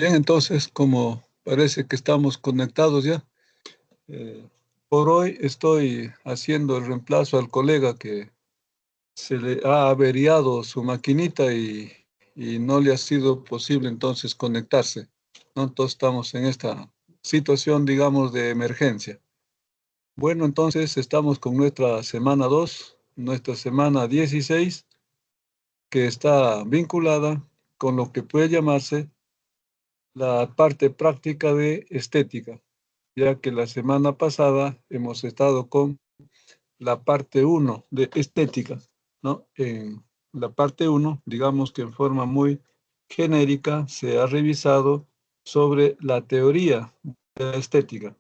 Bien, entonces, como parece que estamos conectados ya, eh, por hoy estoy haciendo el reemplazo al colega que se le ha averiado su maquinita y no le ha sido posible entonces conectarse, ¿no? Entonces estamos en esta situación, digamos, de emergencia. Bueno, entonces estamos con nuestra semana 2, nuestra semana 16, que está vinculada con lo que puede llamarse la parte práctica de estética, ya que la semana pasada hemos estado con la parte uno de estética, ¿no? En la parte uno, digamos que en forma muy genérica, se ha revisado sobre la teoría de la estética.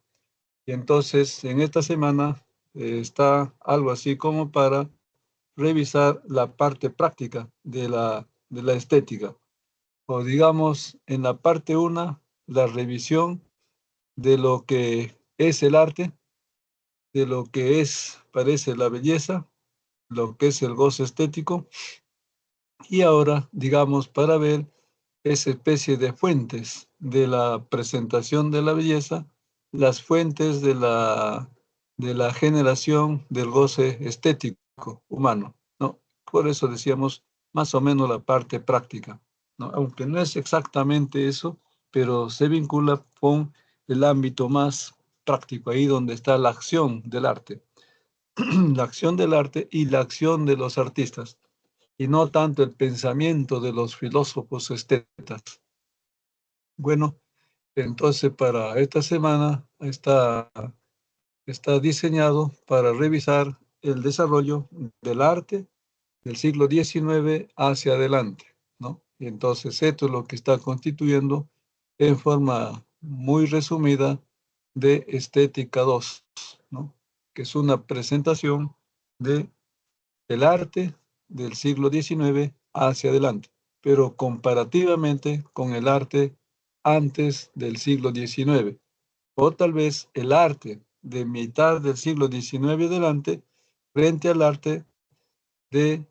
Y entonces, en esta semana está algo así como para revisar la parte práctica de la estética. O digamos, en la parte 1, la revisión de lo que es el arte, de lo que es, parece la belleza, lo que es el goce estético, y ahora, digamos, para ver esa especie de fuentes de la presentación de la belleza, las fuentes de la generación del goce estético humano, ¿no? Por eso decíamos más o menos la parte práctica, ¿no? Aunque no es exactamente eso, pero se vincula con el ámbito más práctico, ahí donde está la acción del arte, la acción del arte y la acción de los artistas, y no tanto el pensamiento de los filósofos estetas. Bueno, entonces para esta semana está diseñado para revisar el desarrollo del arte del siglo XIX hacia adelante, ¿no? Y entonces esto es lo que está constituyendo en forma muy resumida de Estética 2, ¿no? Que es una presentación de el arte del siglo XIX hacia adelante, pero comparativamente con el arte antes del siglo XIX, o tal vez el arte de mitad del siglo XIX adelante frente al arte de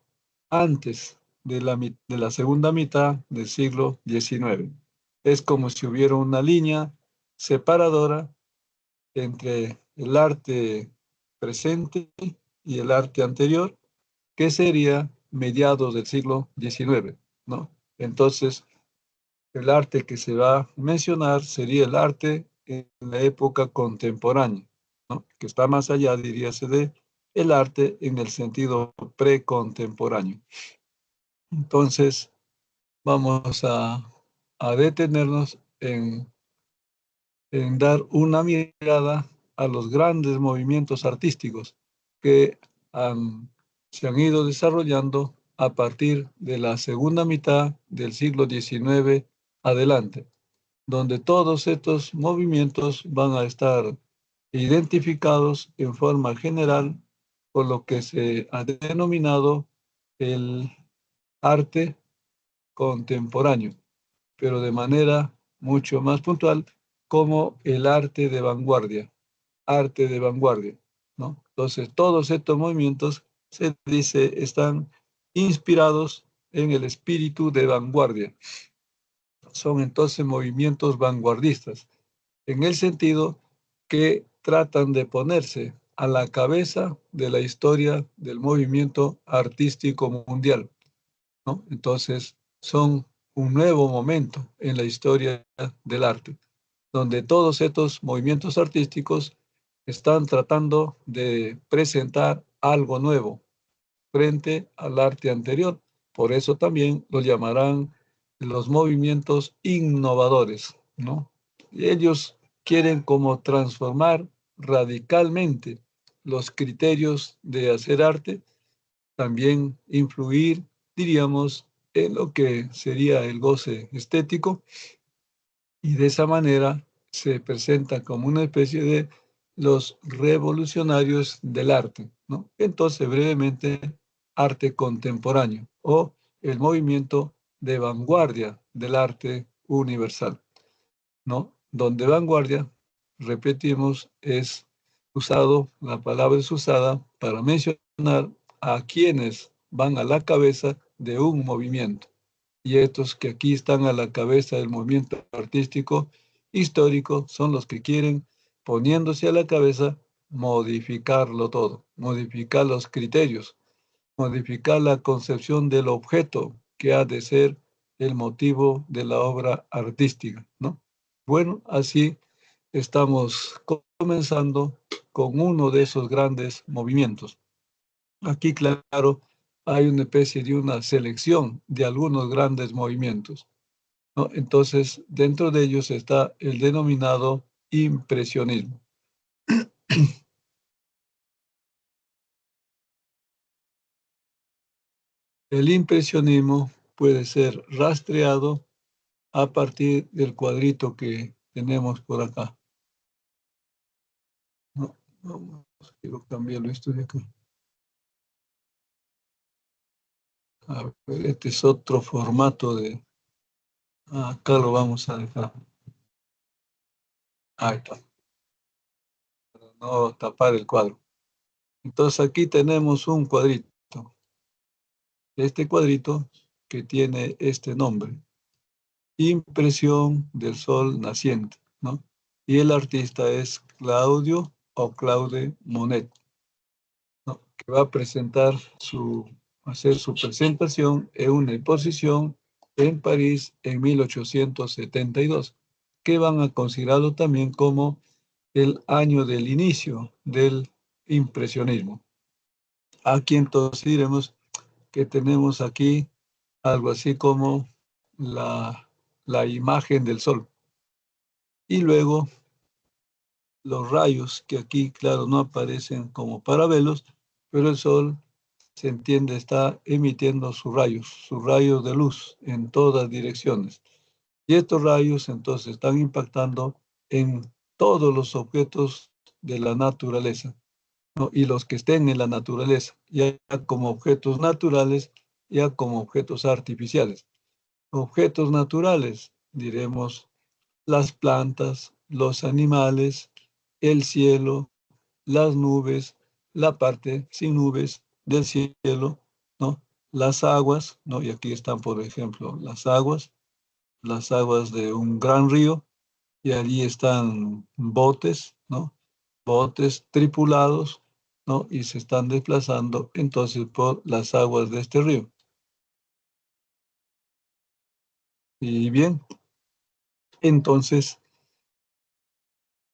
antes de la segunda mitad del siglo XIX. Es como si hubiera una línea separadora entre el arte presente y el arte anterior, que sería mediados del siglo XIX, ¿no? Entonces, el arte que se va a mencionar sería el arte en la época contemporánea, ¿no? Que está más allá, diríase, de el arte en el sentido precontemporáneo. Entonces, vamos a detenernos en dar una mirada a los grandes movimientos artísticos que han, se han ido desarrollando a partir de la segunda mitad del siglo XIX adelante, donde todos estos movimientos van a estar identificados en forma general por lo que se ha denominado el arte contemporáneo, pero de manera mucho más puntual como el arte de vanguardia, ¿no? Entonces, todos estos movimientos se dice están inspirados en el espíritu de vanguardia. Son entonces movimientos vanguardistas, en el sentido que tratan de ponerse a la cabeza de la historia del movimiento artístico mundial, ¿no? Entonces, son un nuevo momento en la historia del arte, donde todos estos movimientos artísticos están tratando de presentar algo nuevo frente al arte anterior. Por eso también lo llamarán los movimientos innovadores, ¿no? Ellos quieren como transformar radicalmente los criterios de hacer arte, también influir, diríamos, en lo que sería el goce estético, y de esa manera se presenta como una especie de los revolucionarios del arte, ¿no? Entonces, brevemente, arte contemporáneo o el movimiento de vanguardia del arte universal, ¿no? Donde vanguardia, repetimos, es usado, la palabra es usada para mencionar a quienes van a la cabeza de un movimiento. y estos que aquí están a la cabeza del movimiento artístico histórico son los que quieren, poniéndose a la cabeza, modificarlo todo, modificar los criterios, modificar la concepción del objeto que ha de ser el motivo de la obra artística, ¿no? Bueno, así estamos comenzando con uno de esos grandes movimientos. Aquí, claro, hay una especie de una selección de algunos grandes movimientos, ¿no? Entonces, dentro de ellos está el denominado impresionismo. El impresionismo puede ser rastreado a partir del cuadrito que tenemos por acá. No, vamos, quiero cambiarlo esto de acá. A ver, este es otro formato de... Acá lo vamos a dejar. Ahí está. Para no tapar el cuadro. Entonces aquí tenemos un cuadrito. Este cuadrito que tiene este nombre. Impresión del sol naciente, ¿no? Y el artista es Claudio o Claude Monet, ¿no? Que va a hacer su presentación en una exposición en París en 1872, que van a considerarlo también como el año del inicio del impresionismo. Aquí entonces diremos que tenemos aquí algo así como la imagen del sol. Y luego los rayos, que aquí, claro, no aparecen como parabelos, pero el sol se entiende está emitiendo sus rayos de luz en todas direcciones. Y estos rayos entonces están impactando en todos los objetos de la naturaleza, ¿no? Y los que estén en la naturaleza, ya como objetos naturales, ya como objetos artificiales. Objetos naturales, diremos, las plantas, los animales, el cielo, las nubes, la parte sin nubes del cielo, ¿no? Las aguas, ¿no? Y aquí están, por ejemplo, las aguas de un gran río, y allí están botes, ¿no? Botes tripulados, ¿no? Y se están desplazando entonces por las aguas de este río. Y bien, entonces,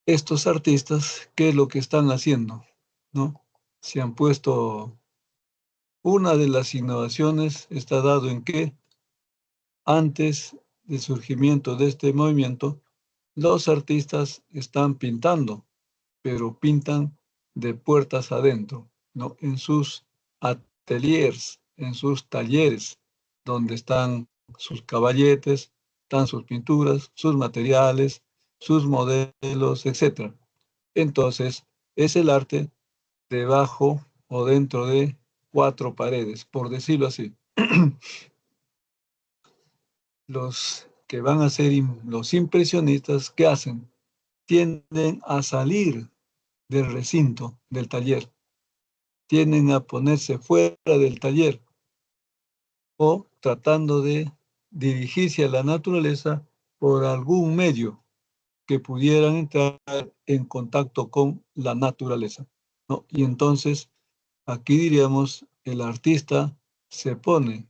estos artistas, ¿qué es lo que están haciendo? ¿No? Se han puesto, una de las innovaciones está dado en que antes del surgimiento de este movimiento, los artistas están pintando, pero pintan de puertas adentro, ¿no? En sus ateliers, en sus talleres, donde están sus caballetes, están sus pinturas, sus materiales, sus modelos, etc. Entonces, es el arte debajo o dentro de cuatro paredes, por decirlo así. Los que van a ser los impresionistas, ¿qué hacen? Tienden a salir del recinto, del taller, tienden a ponerse fuera del taller o tratando de dirigirse a la naturaleza por algún medio que pudieran entrar en contacto con la naturaleza, ¿no? Y entonces, aquí diríamos, el artista se pone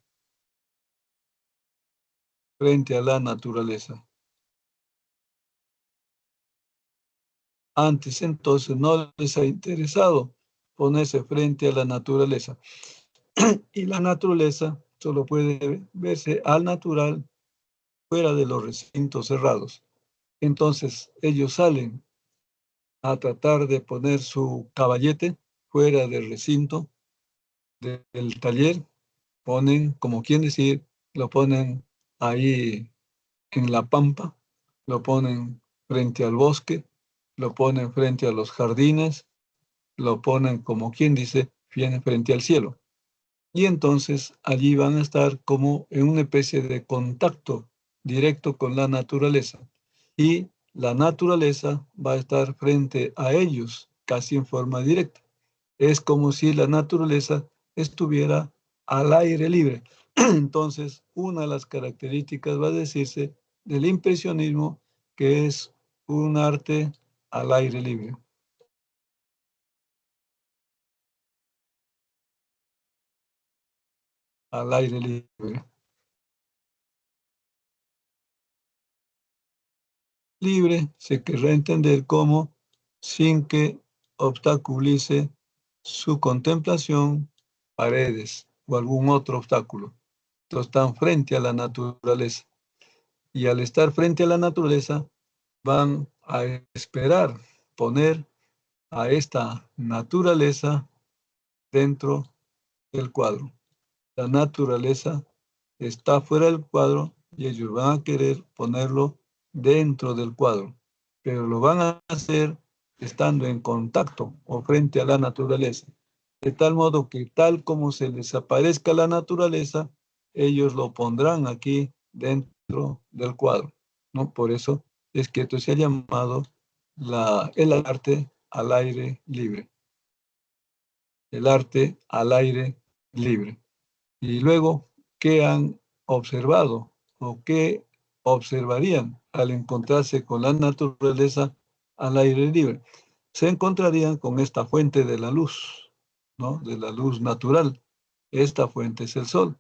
frente a la naturaleza. Antes entonces no les ha interesado ponerse frente a la naturaleza. Y la naturaleza solo puede verse al natural fuera de los recintos cerrados. Entonces ellos salen a tratar de poner su caballete fuera del recinto del taller, ponen, como quien decir, lo ponen ahí en la pampa, lo ponen frente al bosque, lo ponen frente a los jardines, lo ponen, como quien dice, viene frente al cielo. Y entonces allí van a estar como en una especie de contacto directo con la naturaleza. Y la naturaleza va a estar frente a ellos, casi en forma directa. Es como si la naturaleza estuviera al aire libre. Entonces, una de las características va a decirse del impresionismo, que es un arte al aire libre. Al aire libre. Libre se querrá entender como sin que obstaculice su contemplación paredes o algún otro obstáculo. Entonces están frente a la naturaleza. Y al estar frente a la naturaleza, van a esperar poner a esta naturaleza dentro del cuadro. La naturaleza está fuera del cuadro y ellos van a querer ponerlo dentro del cuadro, pero lo van a hacer estando en contacto o frente a la naturaleza, de tal modo que tal como se les aparezca la naturaleza, ellos lo pondrán aquí dentro del cuadro, ¿no? Por eso es que esto se ha llamado el arte al aire libre, el arte al aire libre. Y luego, ¿qué han observado o qué observarían al encontrarse con la naturaleza al aire libre? Se encontrarían con esta fuente de la luz, ¿no? De la luz natural. Esta fuente es el sol.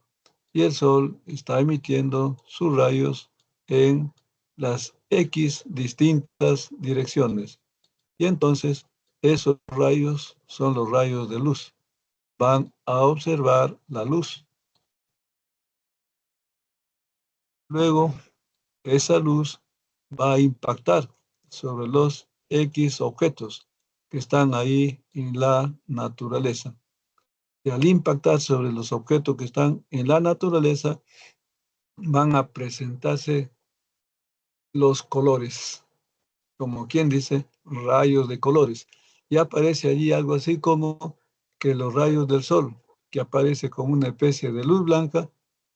Y el sol está emitiendo sus rayos en las X distintas direcciones. Y entonces, esos rayos son los rayos de luz. Van a observar la luz. Luego, esa luz va a impactar sobre los X objetos que están ahí en la naturaleza. Y al impactar sobre los objetos que están en la naturaleza, van a presentarse los colores, como quien dice, rayos de colores. Y aparece allí algo así como que los rayos del sol, que aparece como una especie de luz blanca,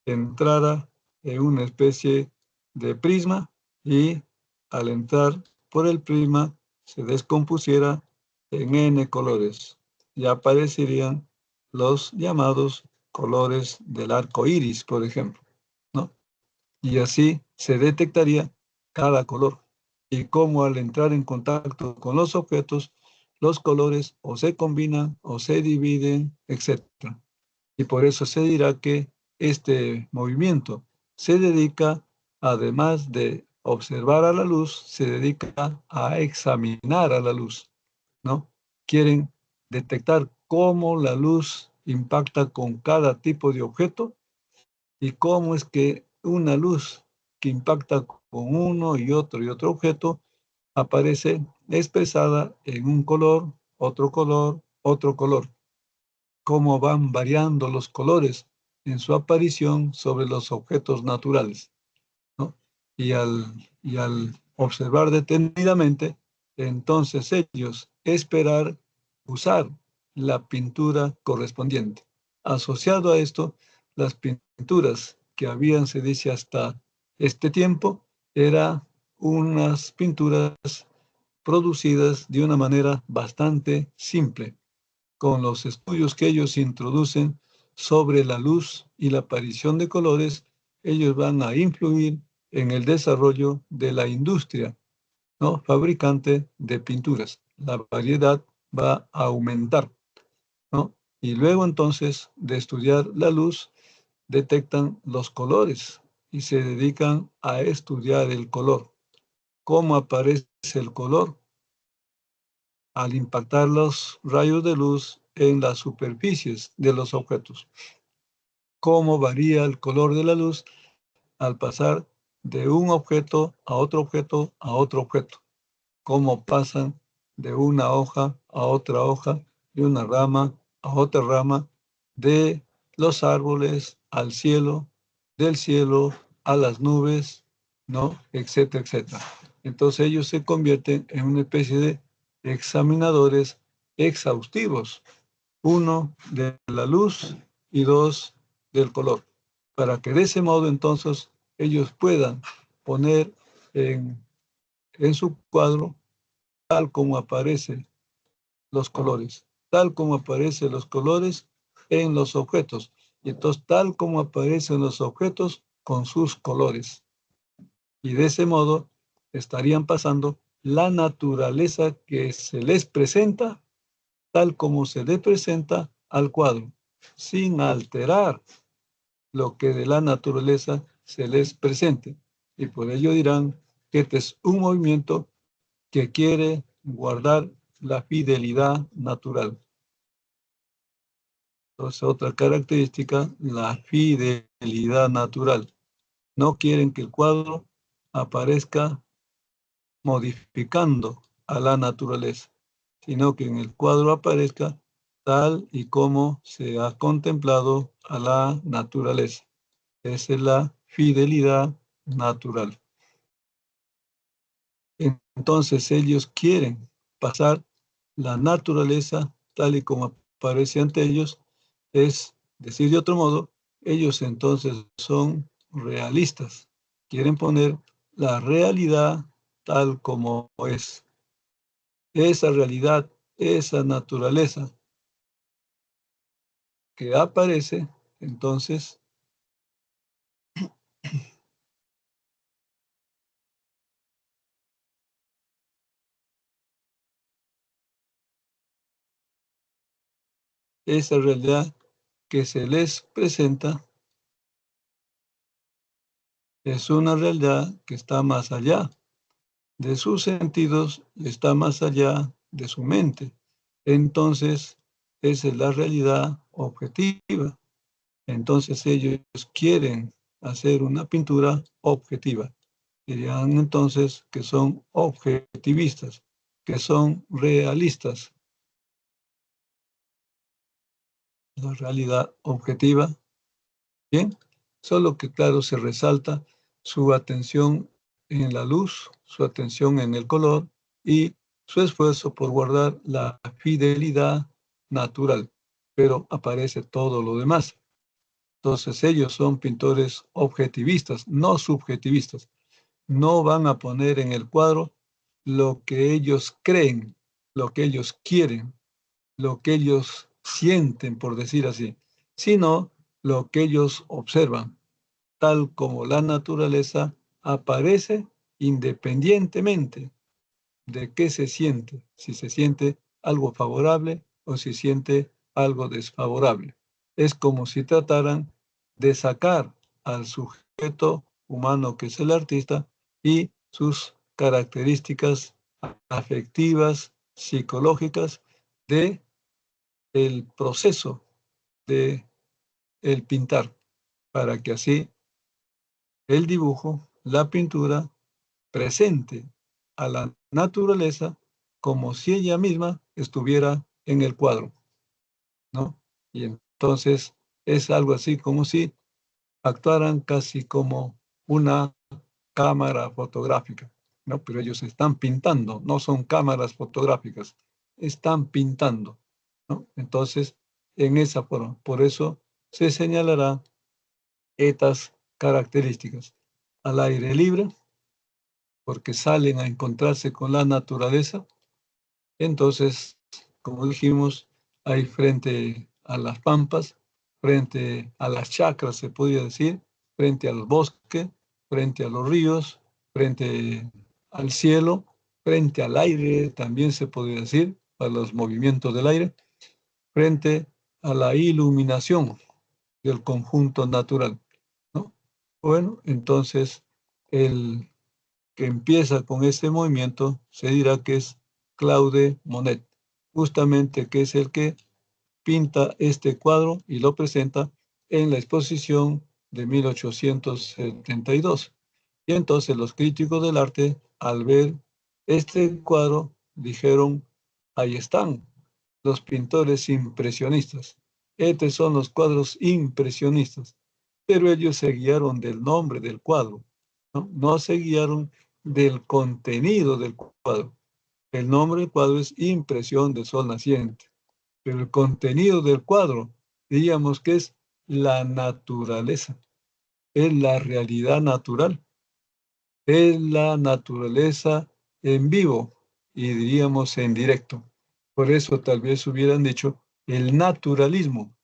entrara en una especie de prisma y al entrar por el prisma se descompusiera en N colores y aparecerían los llamados colores del arco iris, por ejemplo, ¿no? Y así se detectaría cada color y cómo al entrar en contacto con los objetos, los colores o se combinan o se dividen, etc. Y por eso se dirá que este movimiento se dedica, además de observar a la luz, se dedica a examinar a la luz, ¿no? Quieren detectar cómo la luz impacta con cada tipo de objeto y cómo es que una luz que impacta con uno y otro objeto aparece expresada en un color, otro color, otro color. Cómo van variando los colores en su aparición sobre los objetos naturales, ¿no? Y al observar detenidamente, entonces ellos esperar usar la pintura correspondiente. Asociado a esto, las pinturas que habían, se dice, hasta este tiempo, eran unas pinturas producidas de una manera bastante simple, con los estudios que ellos introducen sobre la luz y la aparición de colores, ellos van a influir en el desarrollo de la industria, ¿no? Fabricante de pinturas. La variedad va a aumentar, ¿no? Y luego entonces de estudiar la luz, detectan los colores y se dedican a estudiar el color. ¿Cómo aparece el color? Al impactar los rayos de luz en las superficies de los objetos. ¿Cómo varía el color de la luz al pasar de un objeto a otro objeto a otro objeto? ¿Cómo pasan de una hoja a otra hoja, de una rama a otra rama, de los árboles al cielo, del cielo a las nubes, ¿no? Etcétera, etcétera. Entonces ellos se convierten en una especie de examinadores exhaustivos, uno de la luz y dos del color, para que de ese modo entonces ellos puedan poner en su cuadro tal como aparecen los colores, tal como aparecen los colores en los objetos. Y entonces, tal como aparecen los objetos con sus colores. Y de ese modo estarían pasando la naturaleza que se les presenta, tal como se le presenta al cuadro, sin alterar lo que de la naturaleza se les presente. Y por ello dirán que este es un movimiento que quiere guardar la fidelidad natural. Entonces, otra característica, la fidelidad natural. No quieren que el cuadro aparezca modificando a la naturaleza, sino que en el cuadro aparezca tal y como se ha contemplado a la naturaleza. Esa es la fidelidad natural. Entonces ellos quieren pasar la naturaleza tal y como aparece ante ellos, es decir de otro modo, ellos entonces son realistas, quieren poner la realidad tal como es. Esa realidad, esa naturaleza que aparece, entonces, esa realidad que se les presenta es una realidad que está más allá de sus sentidos y está más allá de su mente. Entonces, esa es la realidad objetiva. Entonces ellos quieren hacer una pintura objetiva. Dirían entonces que son objetivistas, que son realistas. La realidad objetiva, bien, solo que claro se resalta su atención en la luz, su atención en el color y su esfuerzo por guardar la fidelidad natural, pero aparece todo lo demás. Entonces ellos son pintores objetivistas, no subjetivistas. No van a poner en el cuadro lo que ellos creen, lo que ellos quieren, lo que ellos sienten, por decir así, sino lo que ellos observan, tal como la naturaleza aparece independientemente de qué se siente, si se siente algo favorable o si siente algo desfavorable. Es como si trataran de sacar al sujeto humano que es el artista y sus características afectivas, psicológicas de el proceso de el pintar, para que así el dibujo, la pintura, presente a la naturaleza como si ella misma estuviera en el cuadro, ¿no? Y entonces es algo así como si actuaran casi como una cámara fotográfica, ¿no? Pero ellos están pintando, no son cámaras fotográficas, están pintando, ¿no? Entonces, en esa forma, por eso se señalará estas características. Al aire libre, porque salen a encontrarse con la naturaleza. Entonces, como dijimos, hay frente a las pampas, frente a las chacras, se podría decir, frente al bosque, frente a los ríos, frente al cielo, frente al aire, también se podría decir, para los movimientos del aire, frente a la iluminación del conjunto natural, ¿no? Bueno, entonces el que empieza con ese movimiento se dirá que es Claude Monet, justamente que es el que pinta este cuadro y lo presenta en la exposición de 1872. Y entonces los críticos del arte, al ver este cuadro, dijeron, ahí están los pintores impresionistas. Estos son los cuadros impresionistas. Pero ellos se guiaron del nombre del cuadro, ¿no? No se guiaron del contenido del cuadro. El nombre del cuadro es Impresión de Sol Naciente, pero el contenido del cuadro, diríamos que es la naturaleza, es la realidad natural, es la naturaleza en vivo y diríamos en directo. Por eso tal vez hubieran dicho el naturalismo,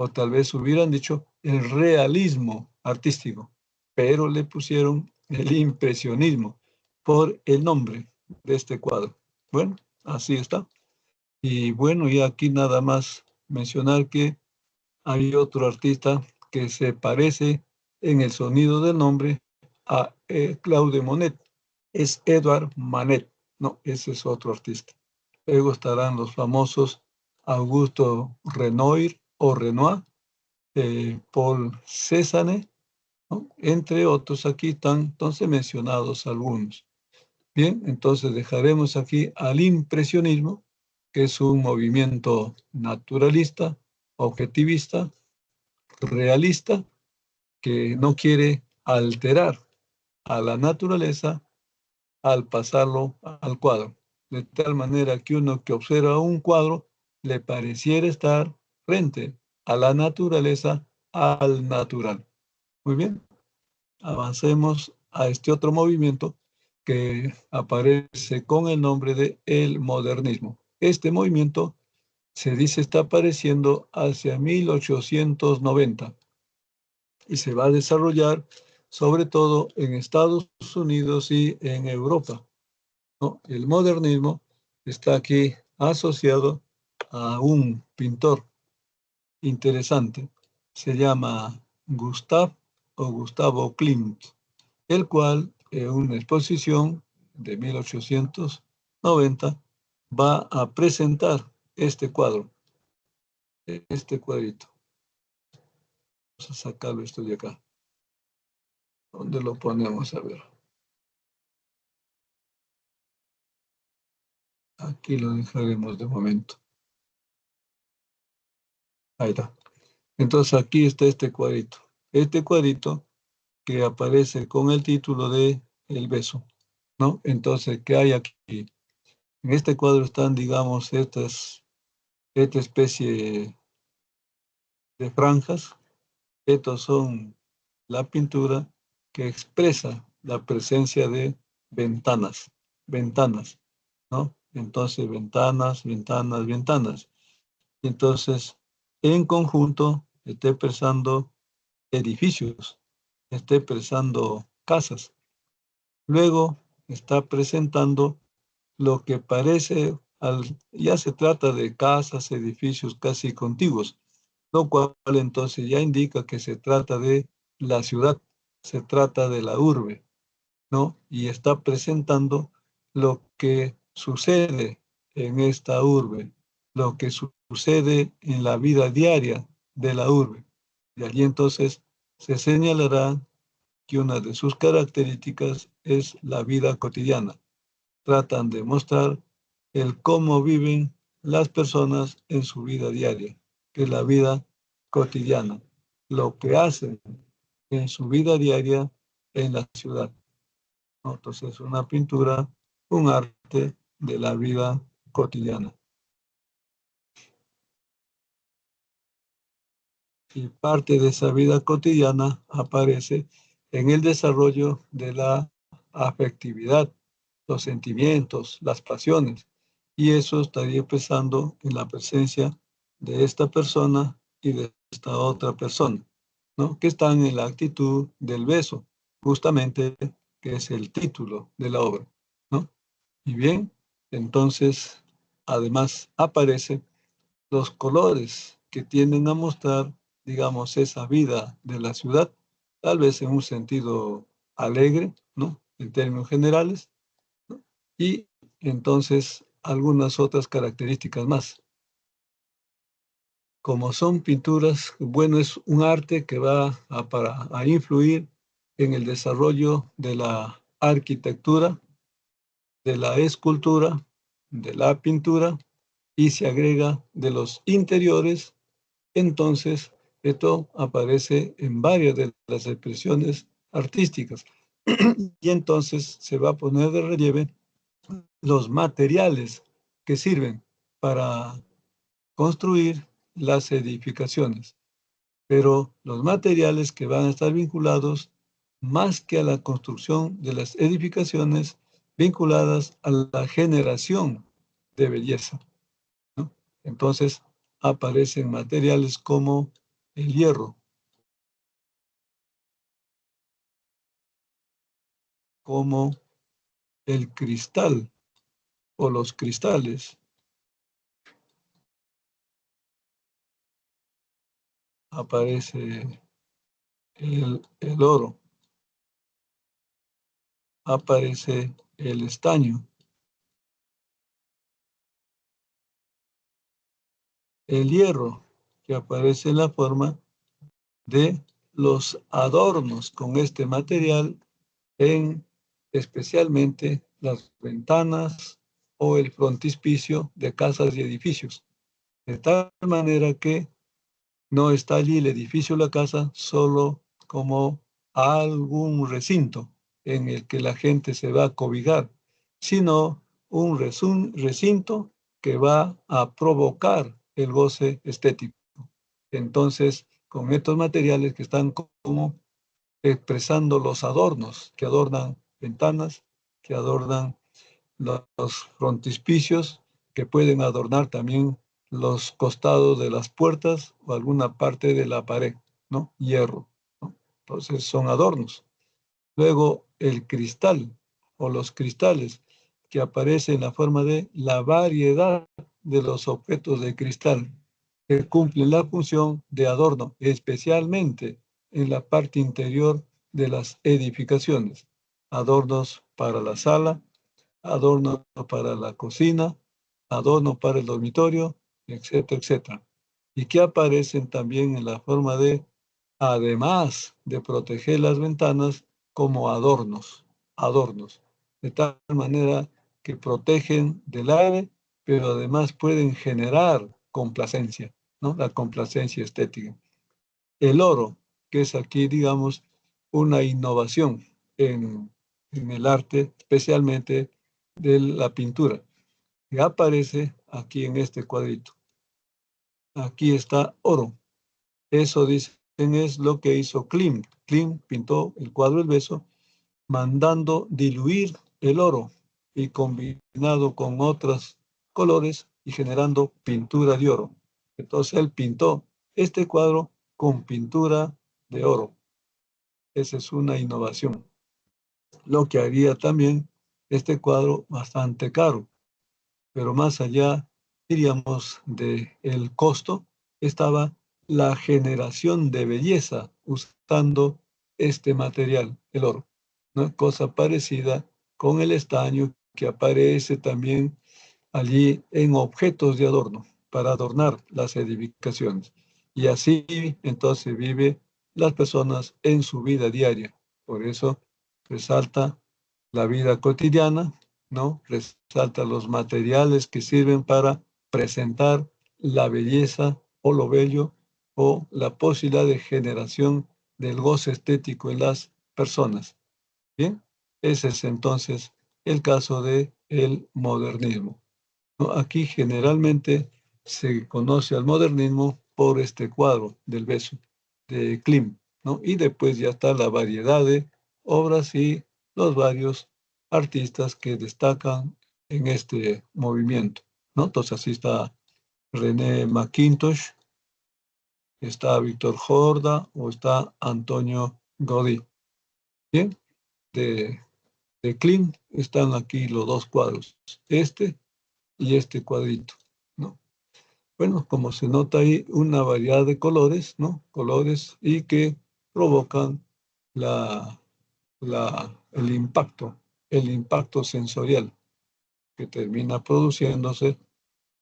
o tal vez hubieran dicho el realismo artístico, pero le pusieron el impresionismo por el nombre de este cuadro. Bueno, así está. Y bueno, y aquí nada más mencionar que hay otro artista que se parece en el sonido del nombre a Claude Monet. Es Edouard Manet. No, ese es otro artista. Luego estarán los famosos Augusto Renoir o Renoir, Paul Cézanne, ¿no? Entre otros, aquí están entonces mencionados algunos. Bien, entonces dejaremos aquí al impresionismo, que es un movimiento naturalista, objetivista, realista, que no quiere alterar a la naturaleza al pasarlo al cuadro, de tal manera que uno que observa un cuadro le pareciera estar frente a la naturaleza, al natural. Muy bien, avancemos a este otro movimiento que aparece con el nombre de el modernismo. Este movimiento se dice está apareciendo hacia 1890 y se va a desarrollar sobre todo en Estados Unidos y en Europa, ¿no? El modernismo está aquí asociado a un pintor interesante, se llama Gustavo Klimt, el cual en una exposición de 1890 va a presentar este cuadro, este cuadrito. Vamos a sacarlo esto de acá. ¿Dónde lo ponemos? A ver. Aquí lo dejaremos de momento. Ahí está. Entonces aquí está este cuadrito. Este cuadrito que aparece con el título de El beso, ¿no? Entonces, ¿qué hay aquí? En este cuadro están, digamos, esta especie de franjas. Estos son la pintura que expresa la presencia de ventanas, ¿no? Entonces, ventanas, ventanas, ventanas. Entonces, en conjunto, esté expresando edificios, esté expresando casas. Luego está presentando lo que parece, ya se trata de casas, edificios casi contiguos, lo cual entonces ya indica que se trata de la ciudad, se trata de la urbe, ¿no? Y está presentando lo que sucede en esta urbe, lo que sucede en la vida diaria de la urbe. Y allí entonces se señalará que una de sus características es la vida cotidiana. Tratan de mostrar el cómo viven las personas en su vida diaria, que es la vida cotidiana, lo que hacen en su vida diaria en la ciudad, ¿no? Entonces, una pintura, un arte de la vida cotidiana. Y parte de esa vida cotidiana aparece en el desarrollo de la afectividad, los sentimientos, las pasiones. Y eso estaría empezando en la presencia de esta persona y de esta otra persona, ¿no? Que están en la actitud del beso, justamente, que es el título de la obra, ¿no? Y bien, entonces, además aparecen los colores que tienden a mostrar, digamos, esa vida de la ciudad, tal vez en un sentido alegre, ¿no? En términos generales, ¿no? Y entonces algunas otras características más. Como son pinturas, bueno, es un arte que va a influir en el desarrollo de la arquitectura, de la escultura, de la pintura, y se agrega de los interiores. Entonces, esto aparece en varias de las expresiones artísticas. Y entonces se va a poner de relieve los materiales que sirven para construir las edificaciones. Pero los materiales que van a estar vinculados más que a la construcción de las edificaciones, vinculadas a la generación de belleza, ¿no? Entonces aparecen materiales como el hierro, como el cristal o los cristales. Aparece el oro, aparece el estaño, el hierro, que aparece en la forma de los adornos con este material en especialmente las ventanas o el frontispicio de casas y edificios, de tal manera que no está allí el edificio o la casa solo como algún recinto en el que la gente se va a cobijar, sino un recinto que va a provocar el goce estético. Entonces, con estos materiales que están como expresando los adornos que adornan ventanas, que adornan los frontispicios, que pueden adornar también los costados de las puertas o alguna parte de la pared, ¿no? Hierro, ¿no? Entonces son adornos. Luego el cristal o los cristales, que aparece en la forma de la variedad de los objetos de cristal que cumplen la función de adorno, especialmente en la parte interior de las edificaciones. Adornos para la sala, adorno para la cocina, adorno para el dormitorio, etcétera, etcétera. Y que aparecen también en la forma de, además de proteger las ventanas, como adornos, de tal manera que protegen del aire, pero además pueden generar complacencia, ¿no? La complacencia estética. El oro, que es aquí, digamos, una innovación en el arte, especialmente de la pintura, que aparece aquí en este cuadrito. Aquí está oro. Eso dicen es lo que hizo Klimt. Klimt pintó el cuadro El Beso mandando diluir el oro y combinado con otros colores y generando pintura de oro. Entonces él pintó este cuadro con pintura de oro. Esa es una innovación. Lo que haría también este cuadro bastante caro, pero más allá, diríamos, del costo, estaba la generación de belleza usando este material, el oro, ¿no? Cosa parecida con el estaño que aparece también allí en objetos de adorno para adornar las edificaciones. Y así entonces vive las personas en su vida diaria. Por eso resalta la vida cotidiana, ¿no? Resalta los materiales que sirven para presentar la belleza o lo bello o la posibilidad de generación del goce estético en las personas. Bien, ese es entonces el caso de el modernismo, ¿no? Aquí generalmente se conoce al modernismo por este cuadro del Beso de Klimt, ¿no? Y después ya está la variedad de obras y los varios artistas que destacan en este movimiento, ¿no? Entonces así está René McIntosh, está Víctor Jorda o está Antonio Gaudí. Bien, de, de Klimt están aquí los dos cuadros, este y este cuadrito, ¿no? Bueno, como se nota ahí, una variedad de colores, ¿no? Colores y que provocan la, el impacto sensorial que termina produciéndose,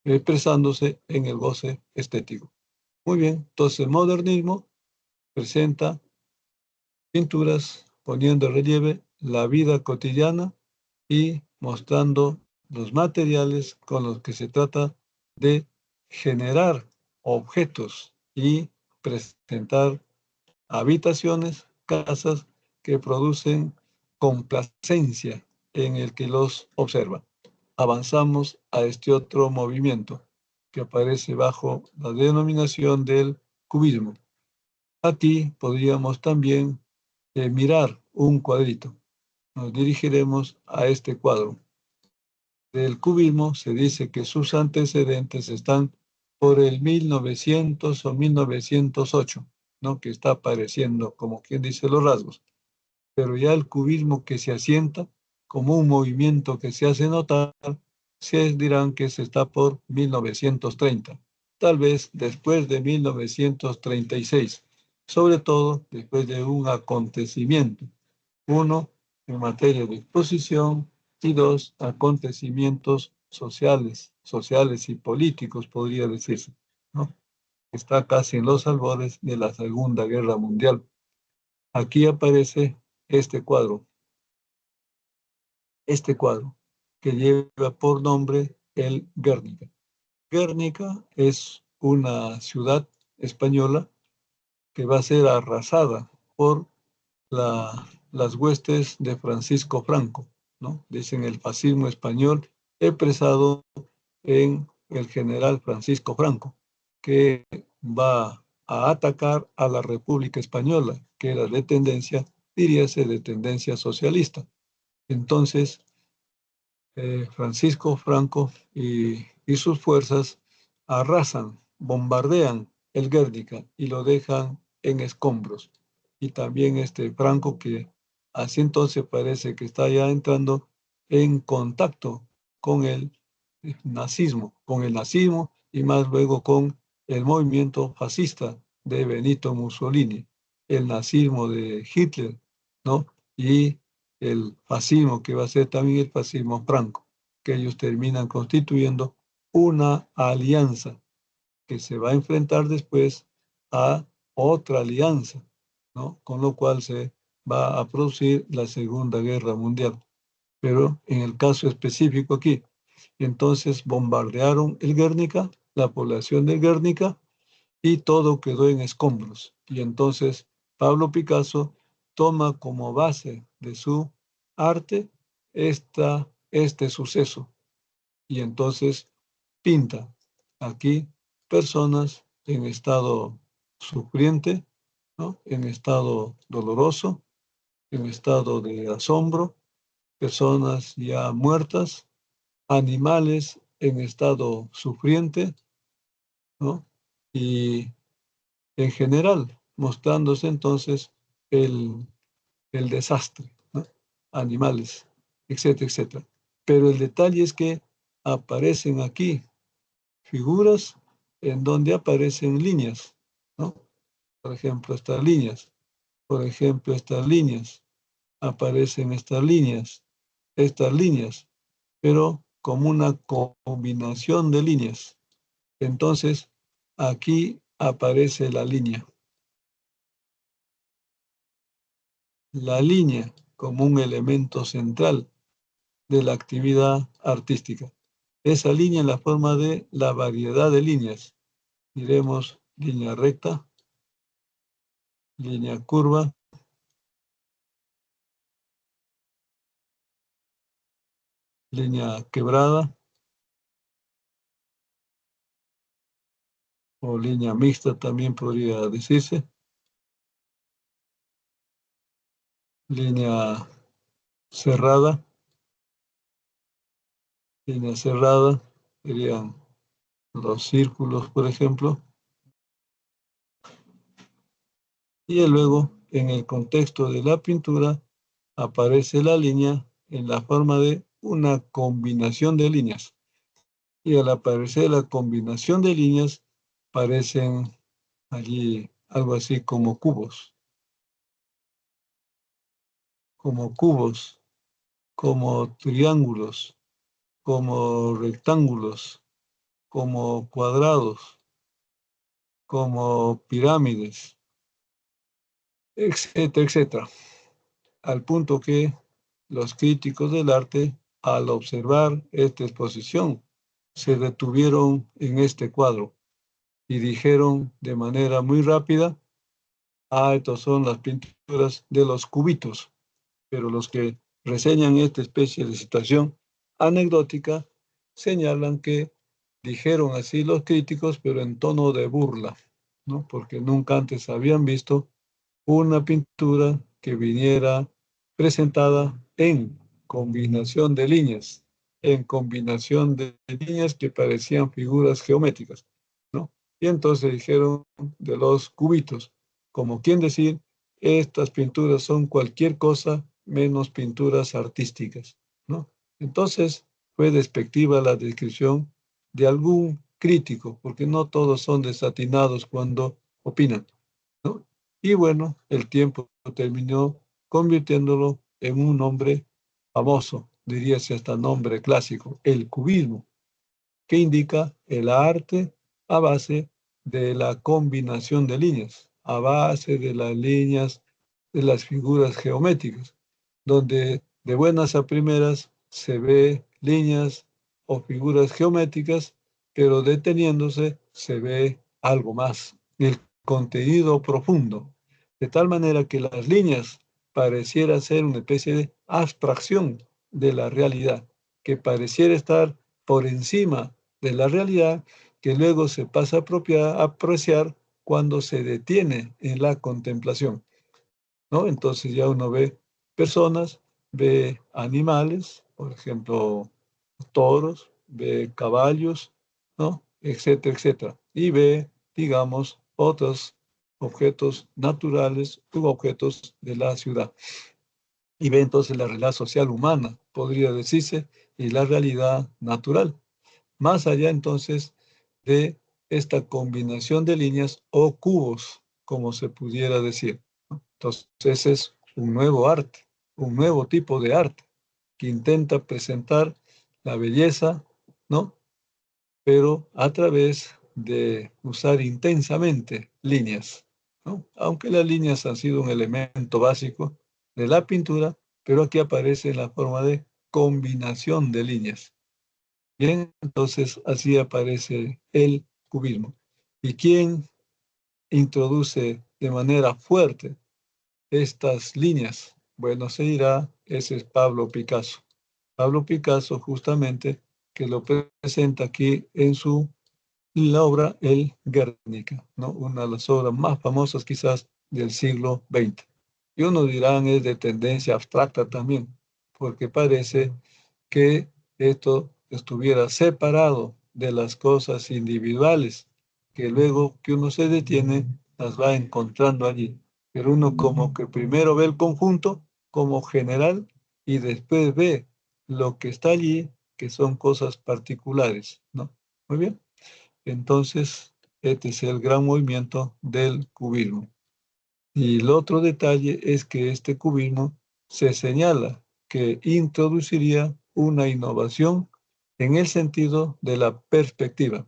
expresándose en el goce estético. Muy bien, entonces el modernismo presenta pinturas poniendo en relieve la vida cotidiana y mostrando los materiales con los que se trata de generar objetos y presentar habitaciones, casas que producen complacencia en el que los observa. Avanzamos a este otro movimiento que aparece bajo la denominación del cubismo. Aquí podríamos también mirar un cuadrito. Nos dirigiremos a este cuadro. Del cubismo se dice que sus antecedentes están por el 1900 o 1908, ¿no? Que está apareciendo, como quien dice, los rasgos. Pero ya el cubismo que se asienta como un movimiento que se hace notar, se dirán que se está por 1930, tal vez después de 1936, sobre todo después de un acontecimiento, uno, en materia de exposición, y dos, acontecimientos sociales y políticos, podría decirse, ¿no? Está casi en los albores de la Segunda Guerra Mundial. Aquí aparece este cuadro, este cuadro, que lleva por nombre el Guernica. Guernica es una ciudad española que va a ser arrasada por las huestes de Francisco Franco, ¿no? Dicen el fascismo español expresado en el general Francisco Franco, que va a atacar a la República Española, que era de tendencia, diríase, de tendencia socialista. Entonces, Francisco Franco y sus fuerzas arrasan, bombardean el Guernica y lo dejan en escombros. Y también este Franco que así entonces parece que está ya entrando en contacto con el con el nazismo y más luego con el movimiento fascista de Benito Mussolini, el nazismo de Hitler, ¿no? Y el fascismo, que va a ser también el fascismo franco, que ellos terminan constituyendo una alianza que se va a enfrentar después a otra alianza, ¿no? Con lo cual se va a producir la Segunda Guerra Mundial. Pero en el caso específico aquí, entonces bombardearon el Guernica, la población de Guernica, y todo quedó en escombros. Y entonces Pablo Picasso toma como base de su arte este suceso y entonces pinta aquí personas en estado sufriente, ¿no? En estado doloroso, en estado de asombro, personas ya muertas, animales en estado sufriente, ¿no? Y en general, mostrándose entonces el, el desastre, ¿no? Animales, etcétera, etcétera. Pero el detalle es que aparecen aquí figuras en donde aparecen líneas, ¿no? Por ejemplo, estas líneas, por ejemplo, estas líneas, aparecen estas líneas, pero como una combinación de líneas. Entonces, aquí aparece la línea como un elemento central de la actividad artística. Esa línea en la forma de la variedad de líneas. Diremos línea recta, línea curva, línea quebrada o línea mixta también podría decirse, línea cerrada, línea cerrada serían los círculos, por ejemplo, y luego en el contexto de la pintura aparece la línea en la forma de una combinación de líneas. Y al aparecer la combinación de líneas, parecen allí algo así como cubos, como triángulos, como rectángulos, como cuadrados, como pirámides, etcétera, etcétera. Al punto que los críticos del arte, al observar esta exposición, se detuvieron en este cuadro y dijeron de manera muy rápida: ah, estos son las pinturas de los cubitos. Pero los que reseñan esta especie de situación anecdótica señalan que dijeron así los críticos, pero en tono de burla, ¿no? Porque nunca antes habían visto una pintura que viniera presentada en combinación de líneas, en combinación de líneas que parecían figuras geométricas, Y entonces dijeron de los cubitos, como quien decir, estas pinturas son cualquier cosa menos pinturas artísticas, ¿no? Entonces fue despectiva la descripción de algún crítico, porque no todos son desatinados cuando opinan, ¿no? Y bueno, el tiempo terminó convirtiéndolo en un nombre famoso, diríase hasta nombre clásico, el cubismo, que indica el arte a base de la combinación de líneas, a base de las líneas de las figuras geométricas, donde de buenas a primeras se ve líneas o figuras geométricas, pero deteniéndose se ve algo más, el contenido profundo, de tal manera que las líneas pareciera ser una especie de abstracción de la realidad, que pareciera estar por encima de la realidad, que luego se pasa a apreciar cuando se detiene en la contemplación, ¿no? Entonces ya uno ve personas, ve animales, por ejemplo, toros, ve caballos, ¿no? Etcétera, etcétera. Y ve, digamos, otros objetos naturales u objetos de la ciudad. Y ve entonces la realidad social humana, podría decirse, y la realidad natural. Más allá entonces de esta combinación de líneas o cubos, como se pudiera decir, ¿no? Entonces ese es un nuevo arte, un nuevo tipo de arte que intenta presentar la belleza, ¿no? Pero a través de usar intensamente líneas, ¿no? Aunque las líneas han sido un elemento básico de la pintura, pero aquí aparece en la forma de combinación de líneas. Bien, entonces así aparece el cubismo. ¿Y quién introduce de manera fuerte estas líneas? Bueno, se dirá, ese es Pablo Picasso. Pablo Picasso justamente que lo presenta aquí en su la obra El Guernica, ¿no? Una de las obras más famosas quizás del siglo XX. Y unos dirán es de tendencia abstracta también, porque parece que esto estuviera separado de las cosas individuales, que luego que uno se detiene, las va encontrando allí. Pero uno como que primero ve el conjunto como general y después ve lo que está allí, que son cosas particulares, ¿no? Muy bien. Entonces, este es el gran movimiento del cubismo. Y el otro detalle es que este cubismo se señala que introduciría una innovación en el sentido de la perspectiva.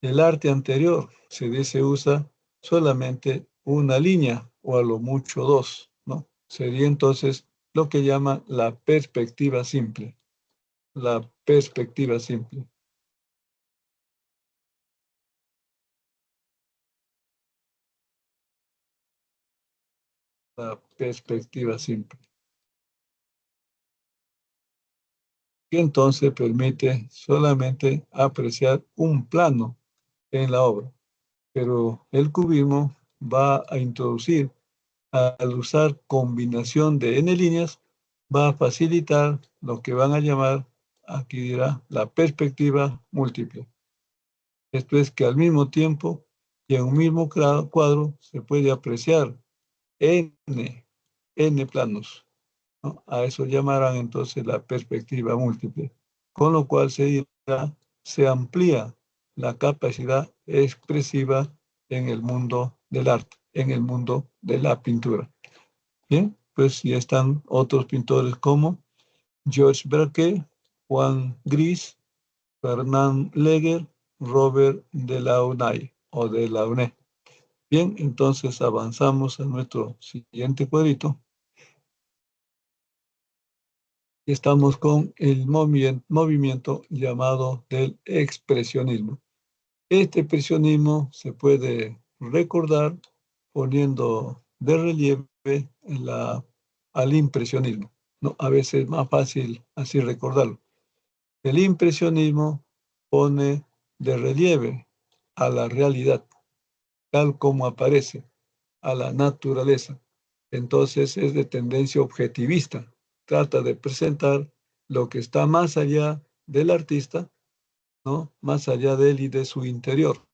El arte anterior se dice usa solamente una línea o a lo mucho dos, ¿no? Sería entonces lo que llama la perspectiva simple. La perspectiva simple. La perspectiva simple. Que entonces permite solamente apreciar un plano en la obra. Pero el cubismo va a introducir, al usar combinación de n líneas, va a facilitar lo que van a llamar, aquí dirá, la perspectiva múltiple. Esto es que al mismo tiempo y en un mismo cuadro se puede apreciar n, n planos, ¿no? A eso llamarán entonces la perspectiva múltiple, con lo cual se amplía la capacidad expresiva en el mundo del arte, en el mundo de la pintura. Bien, pues ya están otros pintores como George Braque, Juan Gris, Fernand Léger, Robert Delaunay o Delaunay. Bien, entonces avanzamos a nuestro siguiente cuadrito. Estamos con el movimiento llamado del expresionismo. Este expresionismo se puede recordar poniendo de relieve al impresionismo, ¿no? A veces es más fácil así recordarlo. El impresionismo pone de relieve a la realidad, tal como aparece, a la naturaleza. Entonces es de tendencia objetivista. Trata de presentar lo que está más allá del artista, ¿no? Más allá de él y de su interior.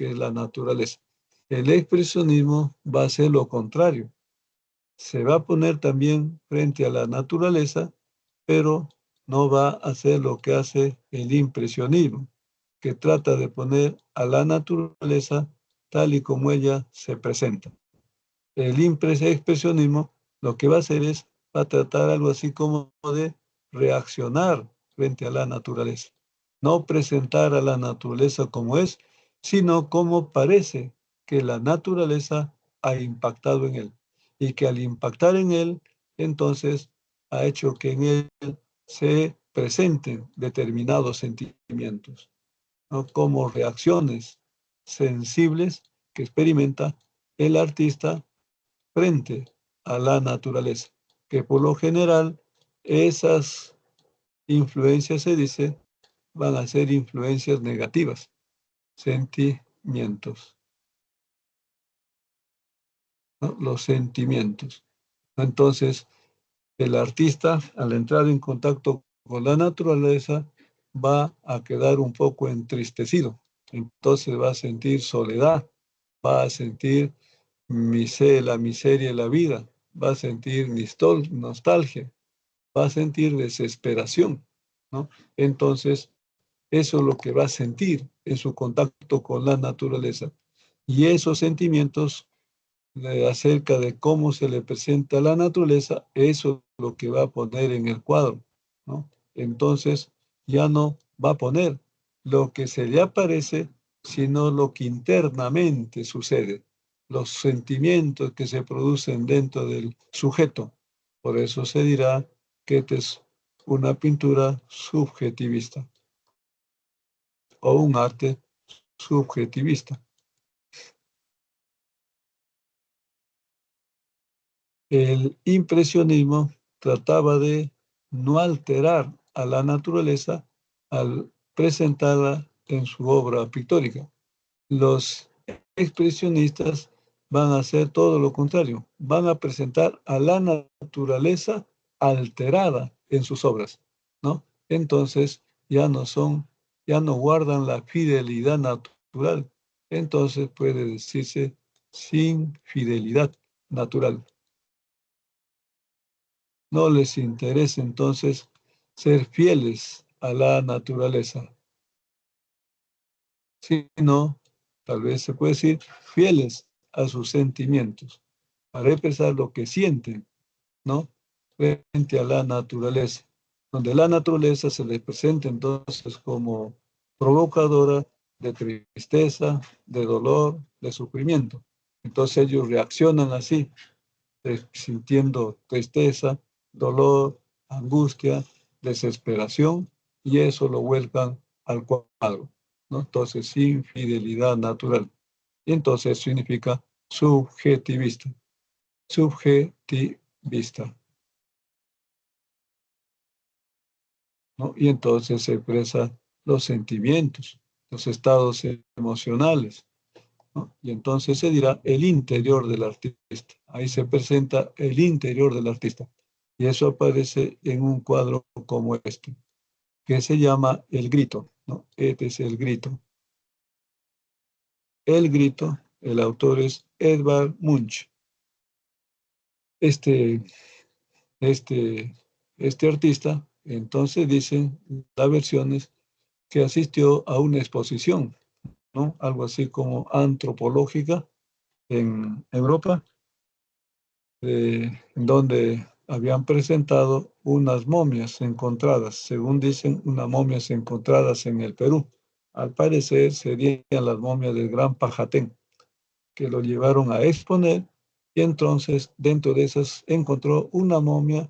que es la naturaleza. El expresionismo va a ser lo contrario. Se va a poner también frente a la naturaleza, pero no va a hacer lo que hace el impresionismo, que trata de poner a la naturaleza tal y como ella se presenta. El expresionismo lo que va a hacer es, va a tratar algo así como de reaccionar frente a la naturaleza. No presentar a la naturaleza como es, sino como parece que la naturaleza ha impactado en él. Y que al impactar en él, entonces ha hecho que en él se presenten determinados sentimientos, ¿no? Como reacciones sensibles que experimenta el artista frente a la naturaleza, que por lo general esas influencias, se dice, van a ser influencias negativas, sentimientos, ¿no? Los sentimientos. Entonces, el artista, al entrar en contacto con la naturaleza, va a quedar un poco entristecido. Entonces va a sentir soledad, va a sentir la miseria de la vida, va a sentir nostalgia, va a sentir desesperación, ¿no? Entonces, eso es lo que va a sentir en su contacto con la naturaleza. Y esos sentimientos acerca de cómo se le presenta la naturaleza, eso es lo que va a poner en el cuadro, ¿no? Entonces, ya no va a poner lo que se le aparece, sino lo que internamente sucede, los sentimientos que se producen dentro del sujeto. Por eso se dirá que esta es una pintura subjetivista o un arte subjetivista. El impresionismo trataba de no alterar a la naturaleza al presentarla en su obra pictórica. Los expresionistas van a hacer todo lo contrario, van a presentar a la naturaleza alterada en sus obras, ¿no? Entonces ya no guardan la fidelidad natural. Entonces puede decirse sin fidelidad natural. No les interesa entonces ser fieles a la naturaleza, sino, tal vez se puede decir, fieles a sus sentimientos, para expresar lo que sienten, ¿no? Frente a la naturaleza, donde la naturaleza se les presenta entonces como provocadora de tristeza, de dolor, de sufrimiento. Entonces ellos reaccionan así, sintiendo tristeza, dolor, angustia, desesperación, y eso lo vuelcan al cuadro, ¿no? Entonces, sin fidelidad natural. Y entonces significa subjetivista, subjetivista, ¿no? Y entonces se expresa los sentimientos, los estados emocionales, ¿no? Y entonces se dirá el interior del artista. Ahí se presenta el interior del artista. Y eso aparece en un cuadro como este, que se llama El Grito, ¿no? Este es El Grito. El Grito, el autor es Edvard Munch. Este, este, este artista, entonces dicen las versiones que asistió a una exposición, ¿no? Algo así como antropológica en Europa, en donde habían presentado unas momias encontradas, según dicen, unas momias encontradas en el Perú. Al parecer serían las momias del Gran Pajatén, que lo llevaron a exponer, y entonces dentro de esas encontró una momia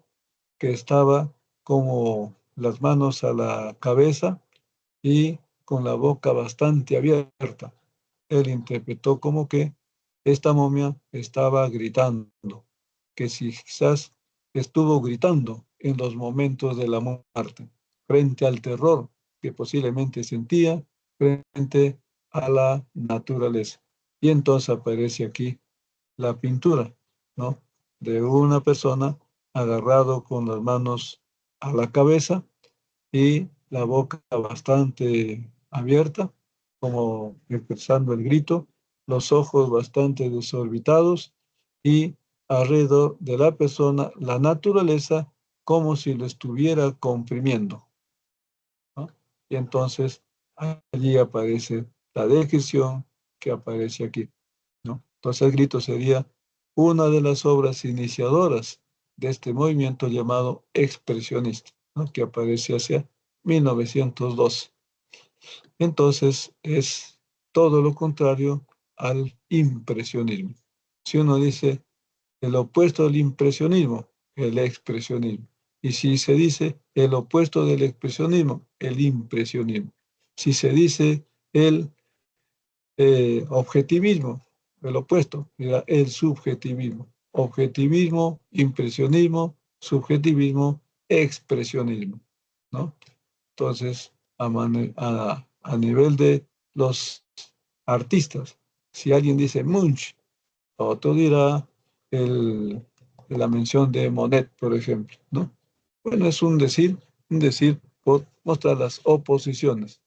que estaba como las manos a la cabeza y con la boca bastante abierta. Él interpretó como que esta momia estaba gritando, que si quizás estuvo gritando en los momentos de la muerte, frente al terror que posiblemente sentía frente a la naturaleza. Y entonces aparece aquí la pintura, ¿no? De una persona agarrado con las manos a la cabeza y la boca bastante abierta, como expresando el grito, los ojos bastante desorbitados y alrededor de la persona la naturaleza como si lo estuviera comprimiendo, ¿no? Y entonces allí aparece la descripción que aparece aquí, ¿no? Entonces el grito sería una de las obras iniciadoras de este movimiento llamado expresionista, ¿no? Que aparece hacia 1902. Entonces es todo lo contrario al impresionismo. Si uno dice el opuesto del impresionismo, el expresionismo. Y si se dice el opuesto del expresionismo, el impresionismo. Si se dice el objetivismo, el opuesto, era el subjetivismo. Objetivismo, impresionismo, subjetivismo, expresionismo, ¿no? Entonces, a nivel de los artistas, si alguien dice Munch, otro dirá el, la mención de Monet, por ejemplo, ¿no? Bueno, es un decir por mostrar las oposiciones.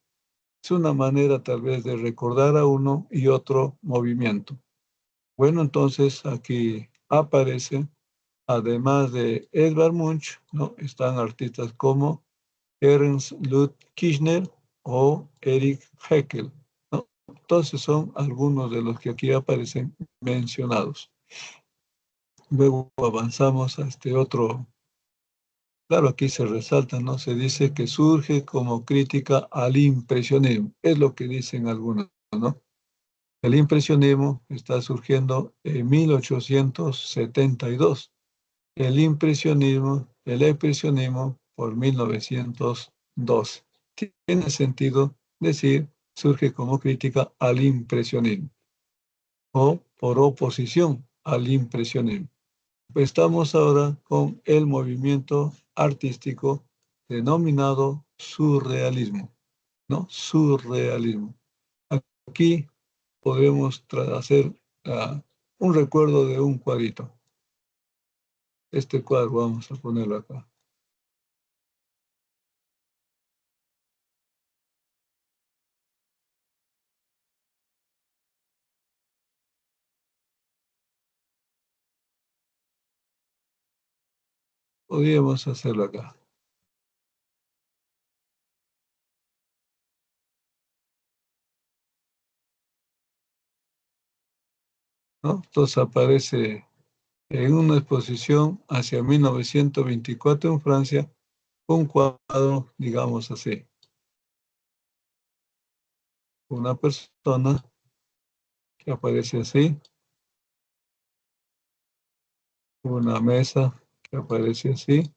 Es una manera tal vez de recordar a uno y otro movimiento. Bueno, entonces aquí aparece, además de Edvard Munch, ¿no? Están artistas como Ernst Lud Kirchner o Erich Heckel, ¿no? Entonces son algunos de los que aquí aparecen mencionados. Luego avanzamos a este otro. Claro, aquí se resalta, ¿no? Se dice que surge como crítica al impresionismo. Es lo que dicen algunos, ¿no? El impresionismo está surgiendo en 1872. El expresionismo por 1902. Tiene sentido decir, surge como crítica al impresionismo o por oposición al impresionismo. Estamos ahora con el movimiento artístico denominado surrealismo, ¿no? Surrealismo. Aquí podemos hacer un recuerdo de un cuadrito. Este cuadro vamos a ponerlo acá. Podríamos hacerlo acá, ¿no? Entonces aparece en una exposición hacia 1924 en Francia, un cuadro, digamos así, una persona que aparece así, una mesa que aparece así,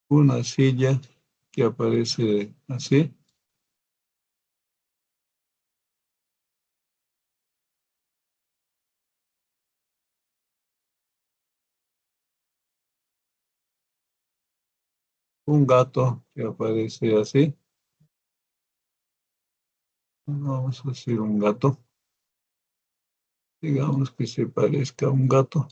una silla que aparece así, un gato que aparece así, vamos a decir un gato, digamos que se parezca a un gato,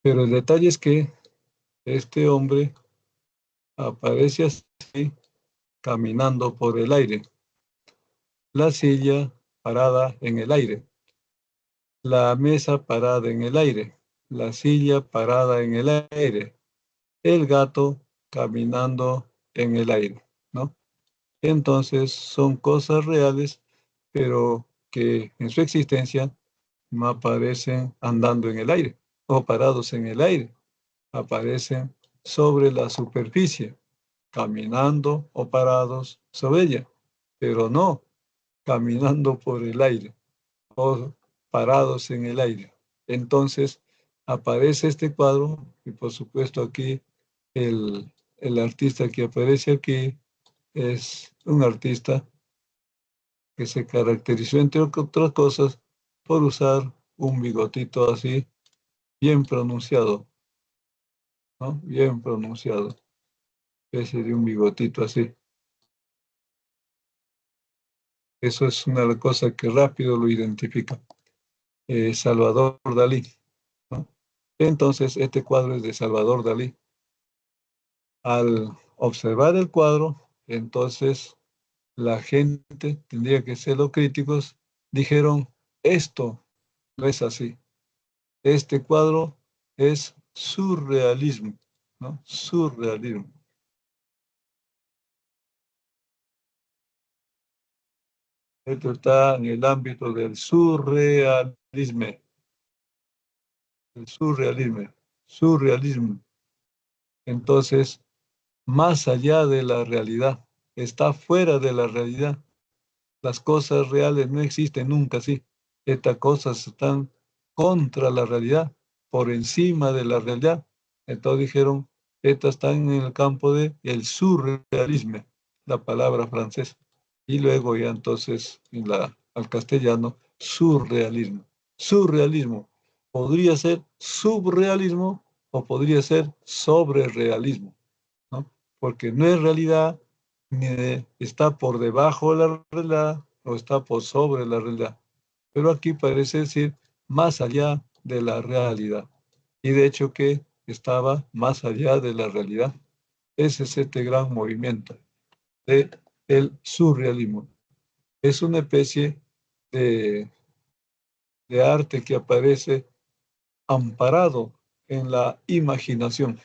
pero el detalle es que este hombre aparece así, caminando por el aire, la silla parada en el aire, la mesa parada en el aire, la silla parada en el aire, el gato caminando en el aire, ¿no? Entonces son cosas reales, pero que en su existencia no aparecen andando en el aire o parados en el aire, aparecen sobre la superficie, caminando o parados sobre ella, pero no caminando por el aire o parados en el aire. Entonces aparece este cuadro y por supuesto aquí el artista que aparece aquí es un artista que se caracterizó, entre otras cosas, por usar un bigotito así, bien pronunciado, ¿no? Bien pronunciado, ese de un bigotito así. Eso es una cosa que rápido lo identifica. Salvador Dalí, ¿no? Entonces, este cuadro es de Salvador Dalí. Al observar el cuadro, entonces la gente, tendría que ser los críticos, dijeron, esto no es así. Este cuadro es surrealismo, ¿no? Surrealismo. Esto está en el ámbito del surrealismo, el surrealismo, surrealismo. Entonces, más allá de la realidad, está fuera de la realidad. Las cosas reales no existen nunca así. Estas cosas están contra la realidad, por encima de la realidad. Entonces dijeron, estas están en el campo de el surrealismo, la palabra francesa. Y luego ya entonces al castellano, surrealismo. Surrealismo. Podría ser subrealismo o podría ser sobrerealismo, ¿no? Porque no es realidad, está por debajo de la realidad o está por sobre la realidad. Pero aquí parece decir más allá de la realidad. Y de hecho que estaba más allá de la realidad. Ese es este gran movimiento de el surrealismo. Es una especie de, de arte que aparece amparado en la imaginación,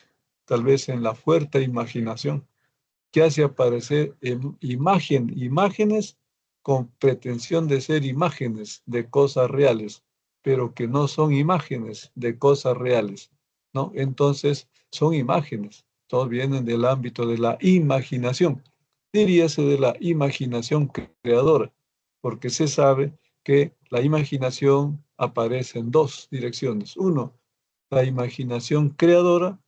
tal vez en la fuerte imaginación que hace aparecer imágenes con pretensión de ser imágenes de cosas reales, pero que no son imágenes de cosas reales, ¿no? Entonces, son imágenes, todos vienen del ámbito de la imaginación, diríase de la imaginación creadora, porque se sabe que la imaginación aparece en dos direcciones. Uno, la imaginación creadora.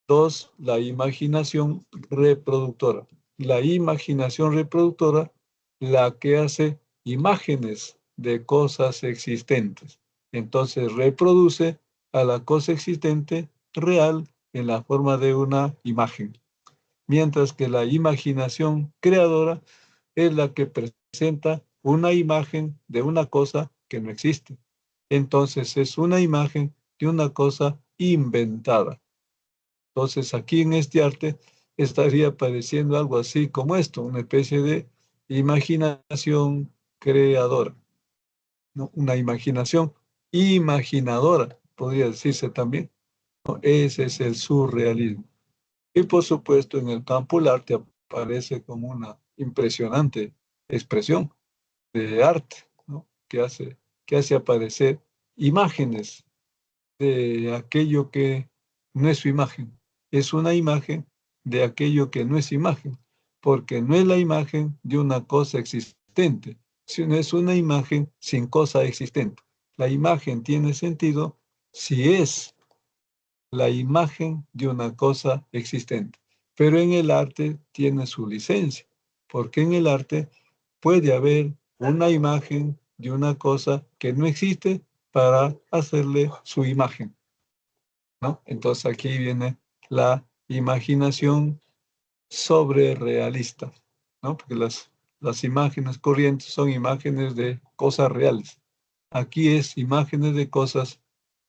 Dos, la imaginación reproductora. La imaginación reproductora, la que hace imágenes de cosas existentes. Entonces reproduce a la cosa existente real en la forma de una imagen. Mientras que la imaginación creadora es la que presenta una imagen de una cosa que no existe. Entonces es una imagen de una cosa inventada. Entonces, aquí en este arte estaría apareciendo algo así como esto, una especie de imaginación creadora, ¿no? Una imaginación imaginadora, podría decirse también, ¿no? Ese es el surrealismo. Y por supuesto, en el campo del arte aparece como una impresionante expresión de arte, ¿no? Que hace aparecer imágenes de aquello que no es su imagen. Es una imagen de aquello que no es imagen, porque no es la imagen de una cosa existente, sino es una imagen sin cosa existente. La imagen tiene sentido si es la imagen de una cosa existente, pero en el arte tiene su licencia, porque en el arte puede haber una imagen de una cosa que no existe para hacerle su imagen, ¿no? Entonces aquí viene la imaginación sobrerealista, ¿no? Porque las imágenes corrientes son imágenes de cosas reales. Aquí es imágenes de cosas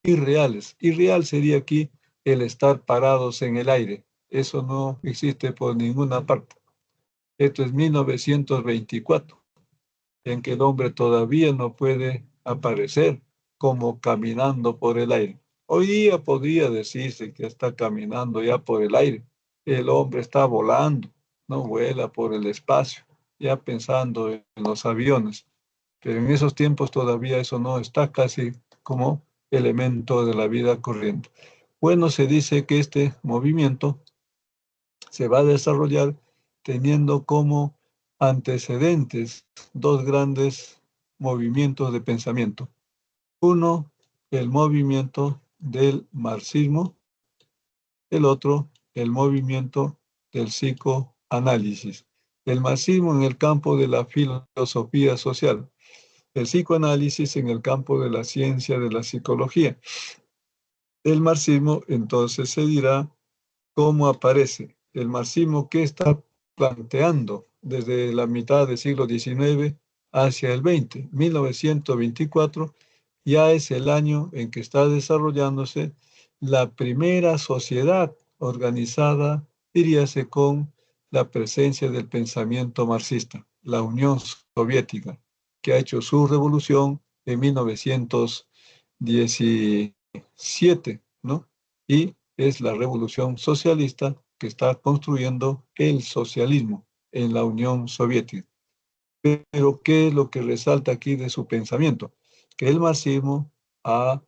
irreales. Irreal sería aquí el estar parados en el aire. Eso no existe por ninguna parte. Esto es 1924, en que el hombre todavía no puede aparecer como caminando por el aire. Hoy día podría decirse que está caminando ya por el aire. El hombre está volando, no vuela por el espacio, ya pensando en los aviones. Pero en esos tiempos todavía eso no está casi como elemento de la vida corriente. Bueno, se dice que este movimiento se va a desarrollar teniendo como antecedentes dos grandes movimientos de pensamiento. Uno, el movimiento del marxismo, el otro, el movimiento del psicoanálisis. El marxismo en el campo de la filosofía social, el psicoanálisis en el campo de la ciencia de la psicología. El marxismo entonces se dirá cómo aparece. El marxismo que está planteando desde la mitad del siglo XIX hacia el 20. 1924 ya es el año en que está desarrollándose la primera sociedad organizada, diríase, con la presencia del pensamiento marxista, la Unión Soviética, que ha hecho su revolución en 1917, ¿no? Y es la revolución socialista que está construyendo el socialismo en la Unión Soviética. Pero ¿qué es lo que resalta aquí de su pensamiento? Que el marxismo ha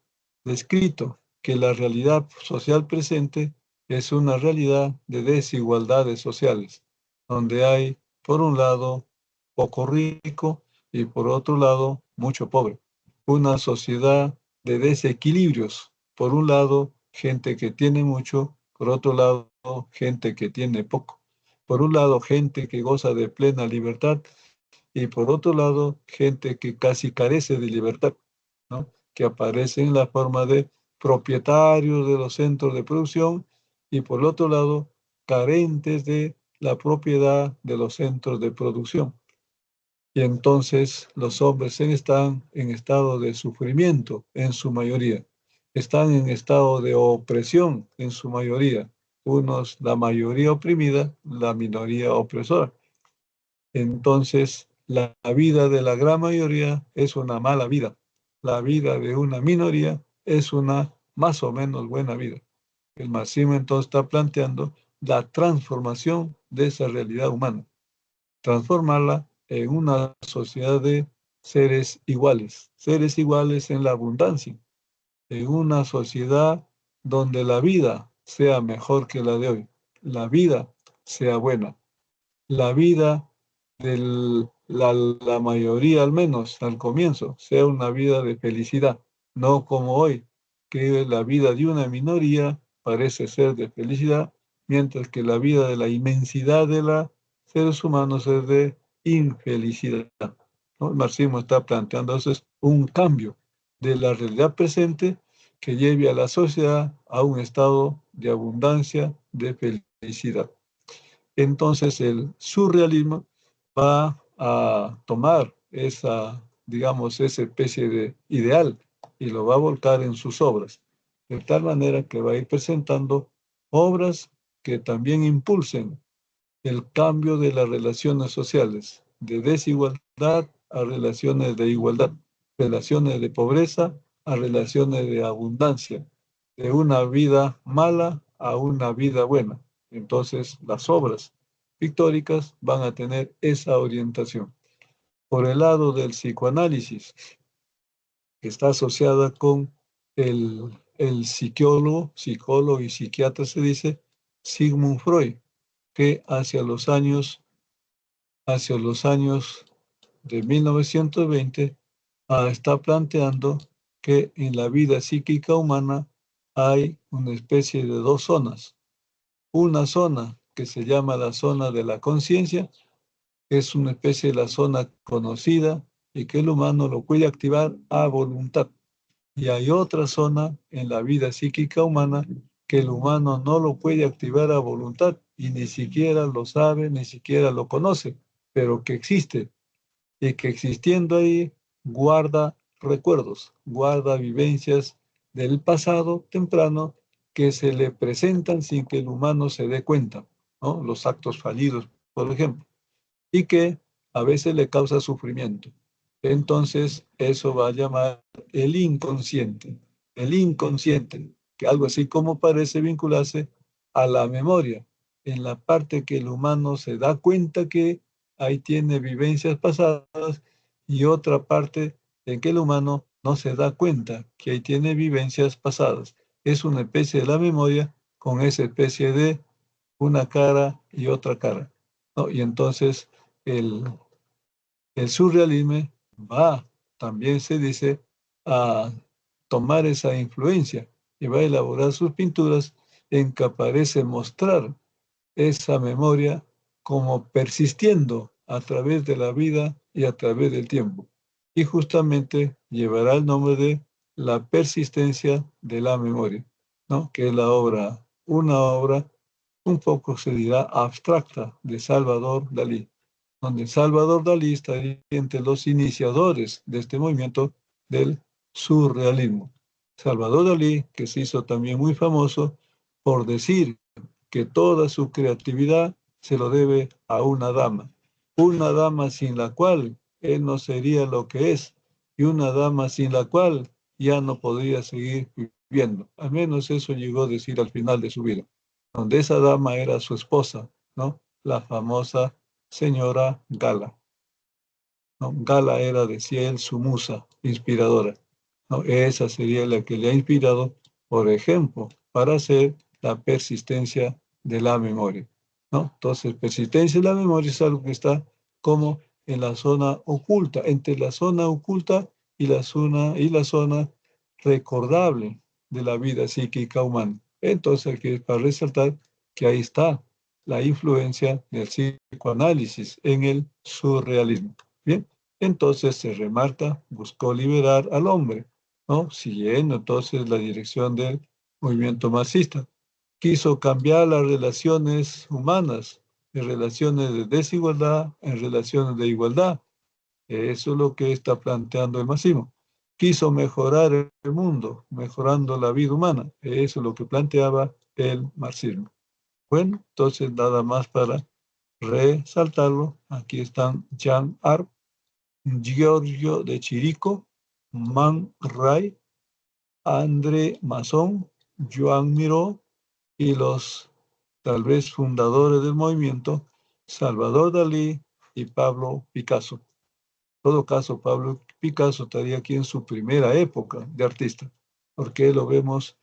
descrito que la realidad social presente es una realidad de desigualdades sociales, donde hay, por un lado, poco rico y por otro lado, mucho pobre. Una sociedad de desequilibrios. Por un lado, gente que tiene mucho, por otro lado, gente que tiene poco. Por un lado, gente que goza de plena libertad y por otro lado, gente que casi carece de libertad, ¿no? Que aparece en la forma de propietarios de los centros de producción y por otro lado, carentes de la propiedad de los centros de producción. Y entonces los hombres están en estado de sufrimiento en su mayoría, están en estado de opresión en su mayoría, unos la mayoría oprimida, la minoría opresora. Entonces, la vida de la gran mayoría es una mala vida. La vida de una minoría es una más o menos buena vida. El marxismo entonces está planteando la transformación de esa realidad humana, transformarla en una sociedad de seres iguales en la abundancia, en una sociedad donde la vida sea mejor que la de hoy, la vida sea buena, la vida de la mayoría, al menos al comienzo, sea una vida de felicidad, no como hoy, que la vida de una minoría parece ser de felicidad, mientras que la vida de la inmensidad de los seres humanos es de infelicidad, ¿no? El marxismo está planteando entonces un cambio de la realidad presente que lleve a la sociedad a un estado de abundancia, de felicidad. Entonces el surrealismo va a tomar esa, digamos, esa especie de ideal y lo va a volcar en sus obras, de tal manera que va a ir presentando obras que también impulsen el cambio de las relaciones sociales, de desigualdad a relaciones de igualdad, relaciones de pobreza a relaciones de abundancia, de una vida mala a una vida buena. Entonces, las obras pictóricas van a tener esa orientación. Por el lado del psicoanálisis, que está asociada con el psicólogo y psiquiatra, se dice, Sigmund Freud, que hacia los años de 1920 está planteando que en la vida psíquica humana hay una especie de dos zonas. Una zona que se llama la zona de la conciencia, que es una especie de la zona conocida y que el humano lo puede activar a voluntad. Y hay otra zona en la vida psíquica humana que el humano no lo puede activar a voluntad y ni siquiera lo sabe, ni siquiera lo conoce, pero que existe y que existiendo ahí guarda recuerdos, guarda vivencias del pasado temprano que se le presentan sin que el humano se dé cuenta, ¿no? Los actos fallidos, por ejemplo, y que a veces le causa sufrimiento. Entonces, eso va a llamar el inconsciente, que algo así como parece vincularse a la memoria, en la parte que el humano se da cuenta que ahí tiene vivencias pasadas y otra parte en que el humano no se da cuenta que ahí tiene vivencias pasadas. Es una especie de la memoria con esa especie de una cara y otra cara, ¿no? Y entonces el, el surrealismo va, también se dice, a tomar esa influencia y va a elaborar sus pinturas en que aparece mostrar esa memoria como persistiendo a través de la vida y a través del tiempo. Y justamente llevará el nombre de la persistencia de la memoria, ¿no? Que es una obra un poco se dirá abstracta de Salvador Dalí. donde Salvador Dalí estaría entre los iniciadores de este movimiento del surrealismo. Salvador Dalí, que se hizo también muy famoso por decir que toda su creatividad se lo debe a una dama sin la cual él no sería lo que es, y una dama sin la cual ya no podría seguir viviendo. Al menos eso llegó a decir al final de su vida, donde esa dama era su esposa, ¿no? La famosa señora Gala, ¿no? Gala era, decía él, su musa inspiradora, ¿no? Esa sería la que le ha inspirado, por ejemplo, para hacer la persistencia de la memoria, ¿no? Entonces, persistencia de la memoria es algo que está como en la zona oculta, entre la zona oculta y la zona recordable de la vida psíquica humana. Entonces, aquí es para resaltar que ahí está la influencia del psicoanálisis en el surrealismo. Bien, entonces se remarca, buscó liberar al hombre, ¿no? Siguiendo entonces la dirección del movimiento marxista. Quiso cambiar las relaciones humanas, de relaciones de desigualdad en relaciones de igualdad. Eso es lo que está planteando el marxismo. Quiso mejorar el mundo, mejorando la vida humana. Eso es lo que planteaba el marxismo. Bueno, entonces nada más para resaltarlo. Aquí están Jean Arp, Giorgio de Chirico, Man Ray, André Masson, Joan Miró y los tal vez fundadores del movimiento, Salvador Dalí y Pablo Picasso. En todo caso, Pablo Picasso estaría aquí en su primera época de artista, porque lo vemos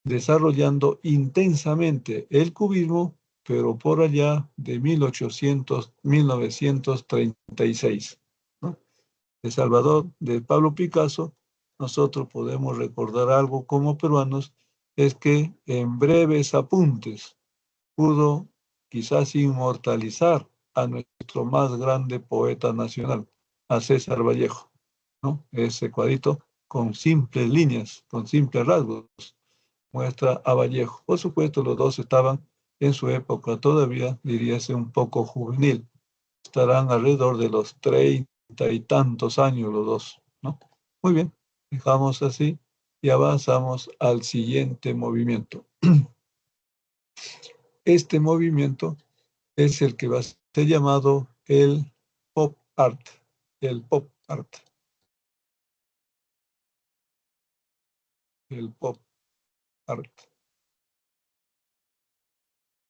desarrollando intensamente el cubismo, pero por allá de 1936, ¿no? De Salvador, de Pablo Picasso, nosotros podemos recordar algo como peruanos, es que en breves apuntes pudo quizás inmortalizar a nuestro más grande poeta nacional, a César Vallejo, ¿no? Ese cuadrito con simples líneas, con simples rasgos, muestra a Vallejo. Por supuesto, los dos estaban en su época todavía, diríase, un poco juvenil. Estarán alrededor de los 30 y tantos años los dos, ¿no? Muy bien, dejamos así y avanzamos al siguiente movimiento. Este movimiento es el que va a ser llamado el pop art, el pop art, el pop art,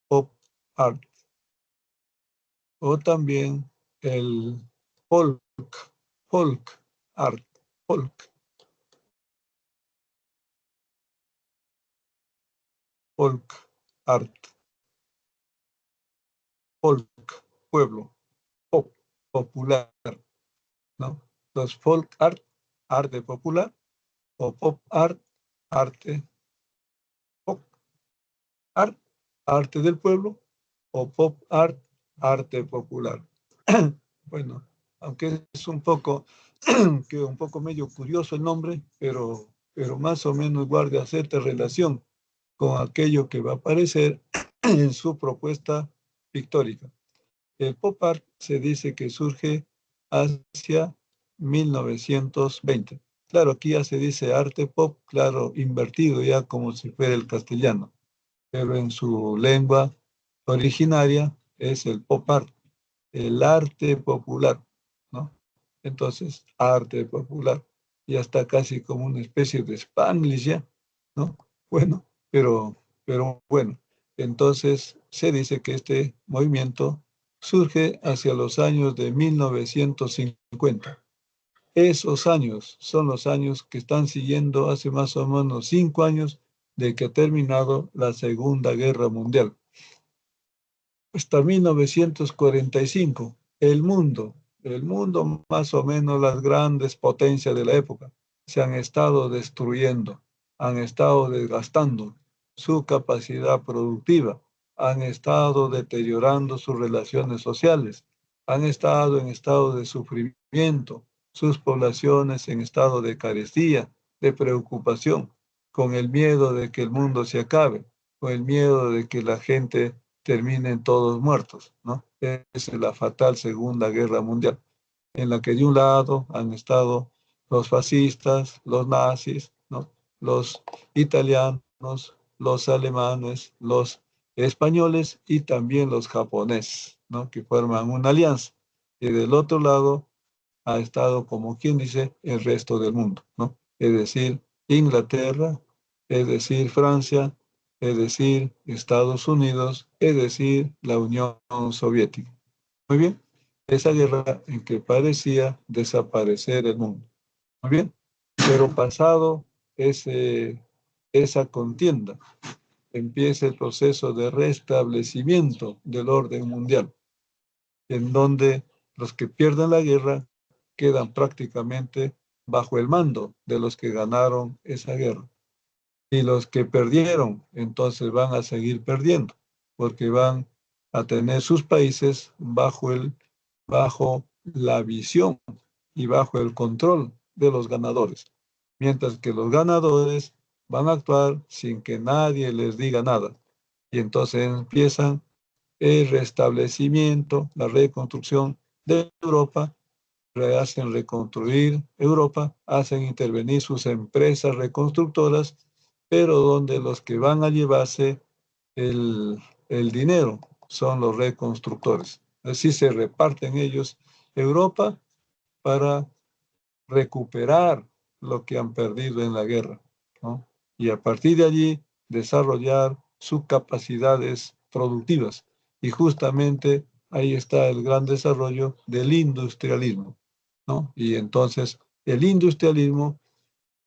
pop art, o también el folk, folk art, folk, folk art, folk, pueblo, pop, popular, ¿no? Los folk art, arte popular, o pop art, arte, pop art, arte del pueblo, o pop art, arte popular. Bueno, aunque es un poco, que un poco medio curioso el nombre, pero más o menos guarda cierta relación con aquello que va a aparecer en su propuesta pictórica. El pop art se dice que surge hacia 1920. Claro, aquí ya se dice arte pop, claro, invertido ya como si fuera el castellano, pero en su lengua originaria es el pop art, el arte popular, ¿no? Entonces, arte popular, ya está casi como una especie de Spanglish ya, ¿no? Bueno, pero bueno, entonces se dice que este movimiento surge hacia los años de 1950. Esos años son los años que están siguiendo hace más o menos 5 años de que ha terminado la Segunda Guerra Mundial. Hasta 1945, el mundo más o menos las grandes potencias de la época, se han estado destruyendo, han estado desgastando su capacidad productiva, han estado deteriorando sus relaciones sociales, han estado en estado de sufrimiento, sus poblaciones en estado de carestía, de preocupación, con el miedo de que el mundo se acabe, con el miedo de que la gente terminen todos muertos, ¿no? Es la fatal Segunda Guerra Mundial, en la que de un lado han estado los fascistas, los nazis, ¿no? Los italianos, los alemanes, los españoles y también los japoneses, ¿no? Que forman una alianza. Y del otro lado ha estado, como quien dice, el resto del mundo, ¿no? Es decir, Inglaterra, es decir, Francia, es decir, Estados Unidos, es decir, la Unión Soviética. Muy bien, esa guerra en que parecía desaparecer el mundo. Muy bien, pero pasado esa contienda, empieza el proceso de restablecimiento del orden mundial, en donde los que pierden la guerra quedan prácticamente bajo el mando de los que ganaron esa guerra. Y los que perdieron, entonces van a seguir perdiendo, porque van a tener sus países bajo la visión y bajo el control de los ganadores. Mientras que los ganadores van a actuar sin que nadie les diga nada. Y entonces empiezan el restablecimiento, la reconstrucción de Europa, hacen reconstruir Europa, hacen intervenir sus empresas reconstructoras, pero donde los que van a llevarse el, el dinero son los reconstructores. Así se reparten ellos Europa para recuperar lo que han perdido en la guerra, ¿no? Y a partir de allí desarrollar sus capacidades productivas. Y justamente ahí está el gran desarrollo del industrialismo, ¿no? Y entonces el industrialismo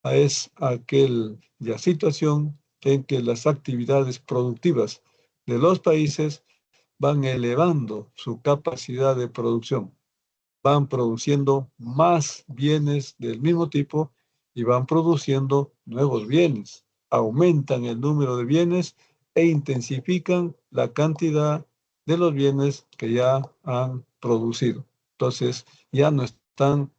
es aquella situación en que las actividades productivas de los países van elevando su capacidad de producción, van produciendo más bienes del mismo tipo y van produciendo nuevos bienes, aumentan el número de bienes e intensifican la cantidad de los bienes que ya han producido. Entonces, ya no están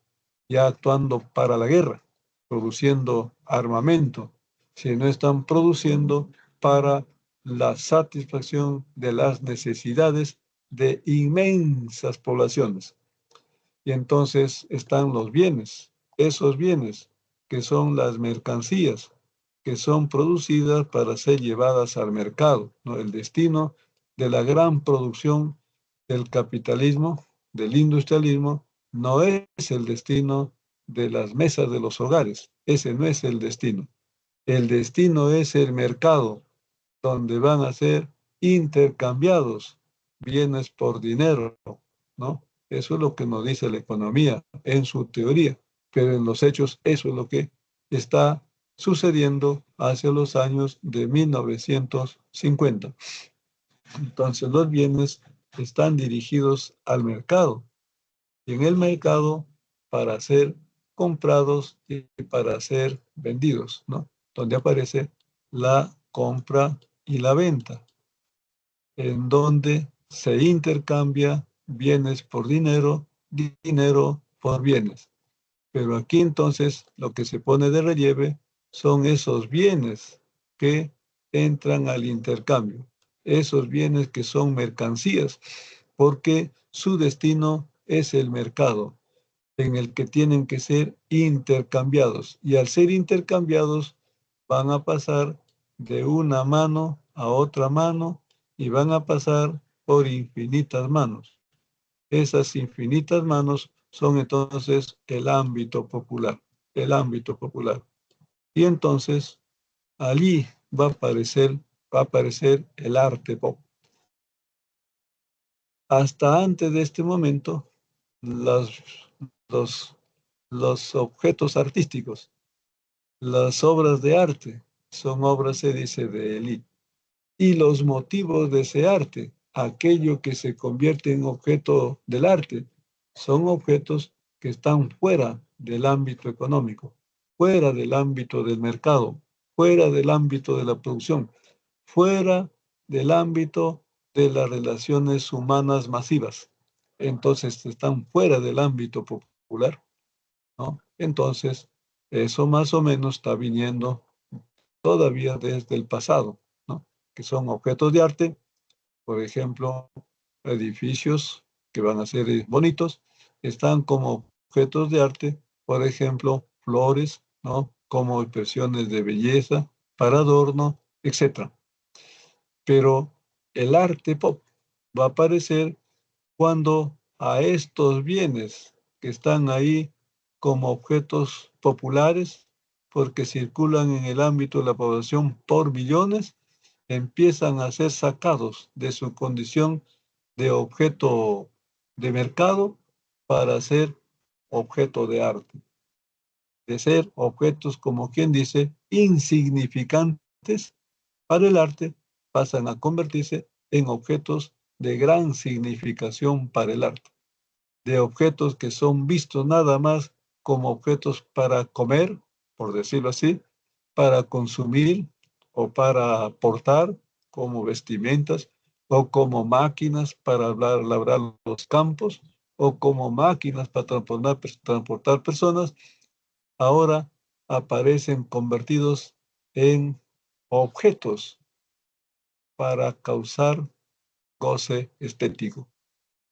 ya actuando para la guerra, produciendo armamento, sino están produciendo para la satisfacción de las necesidades de inmensas poblaciones. Y entonces están los bienes, esos bienes que son las mercancías que son producidas para ser llevadas al mercado, ¿no? El destino de la gran producción del capitalismo, del industrialismo, no es el destino de las mesas de los hogares. Ese no es el destino. El destino es el mercado, donde van a ser intercambiados bienes por dinero, ¿no? Eso es lo que nos dice la economía en su teoría, pero en los hechos eso es lo que está sucediendo hacia los años de 1950. Entonces los bienes están dirigidos al mercado y en el mercado para ser comprados y para ser vendidos, ¿no? Donde aparece la compra y la venta, en donde se intercambia bienes por dinero, dinero por bienes. Pero aquí entonces lo que se pone de relieve son esos bienes que entran al intercambio, esos bienes que son mercancías, porque su destino es el mercado en el que tienen que ser intercambiados. Y al ser intercambiados van a pasar de una mano a otra mano y van a pasar por infinitas manos. Esas infinitas manos son entonces el ámbito popular, el ámbito popular. Y entonces allí va a aparecer el arte pop. Hasta antes de este momento, los, los, los objetos artísticos, las obras de arte, son obras, se dice, de élite. Y los motivos de ese arte, aquello que se convierte en objeto del arte, son objetos que están fuera del ámbito económico, fuera del ámbito del mercado, fuera del ámbito de la producción, fuera del ámbito de las relaciones humanas masivas. Entonces están fuera del ámbito popular, ¿no? Entonces, eso más o menos está viniendo todavía desde el pasado, ¿no? Que son objetos de arte por ejemplo, edificios que van a ser bonitos, están como objetos de arte, por ejemplo, flores, ¿no? Como expresiones de belleza, para adorno, etc. Pero el arte pop va a aparecer cuando a estos bienes que están ahí como objetos populares, porque circulan en el ámbito de la población por millones, empiezan a ser sacados de su condición de objeto de mercado para ser objeto de arte, de ser objetos, como quien dice, insignificantes para el arte, pasan a convertirse en objetos de gran significación para el arte, de objetos que son vistos nada más como objetos para comer, por decirlo así, para consumir o para portar como vestimentas o como máquinas para labrar los campos o como máquinas para transportar personas, ahora aparecen convertidos en objetos para causar goce estético.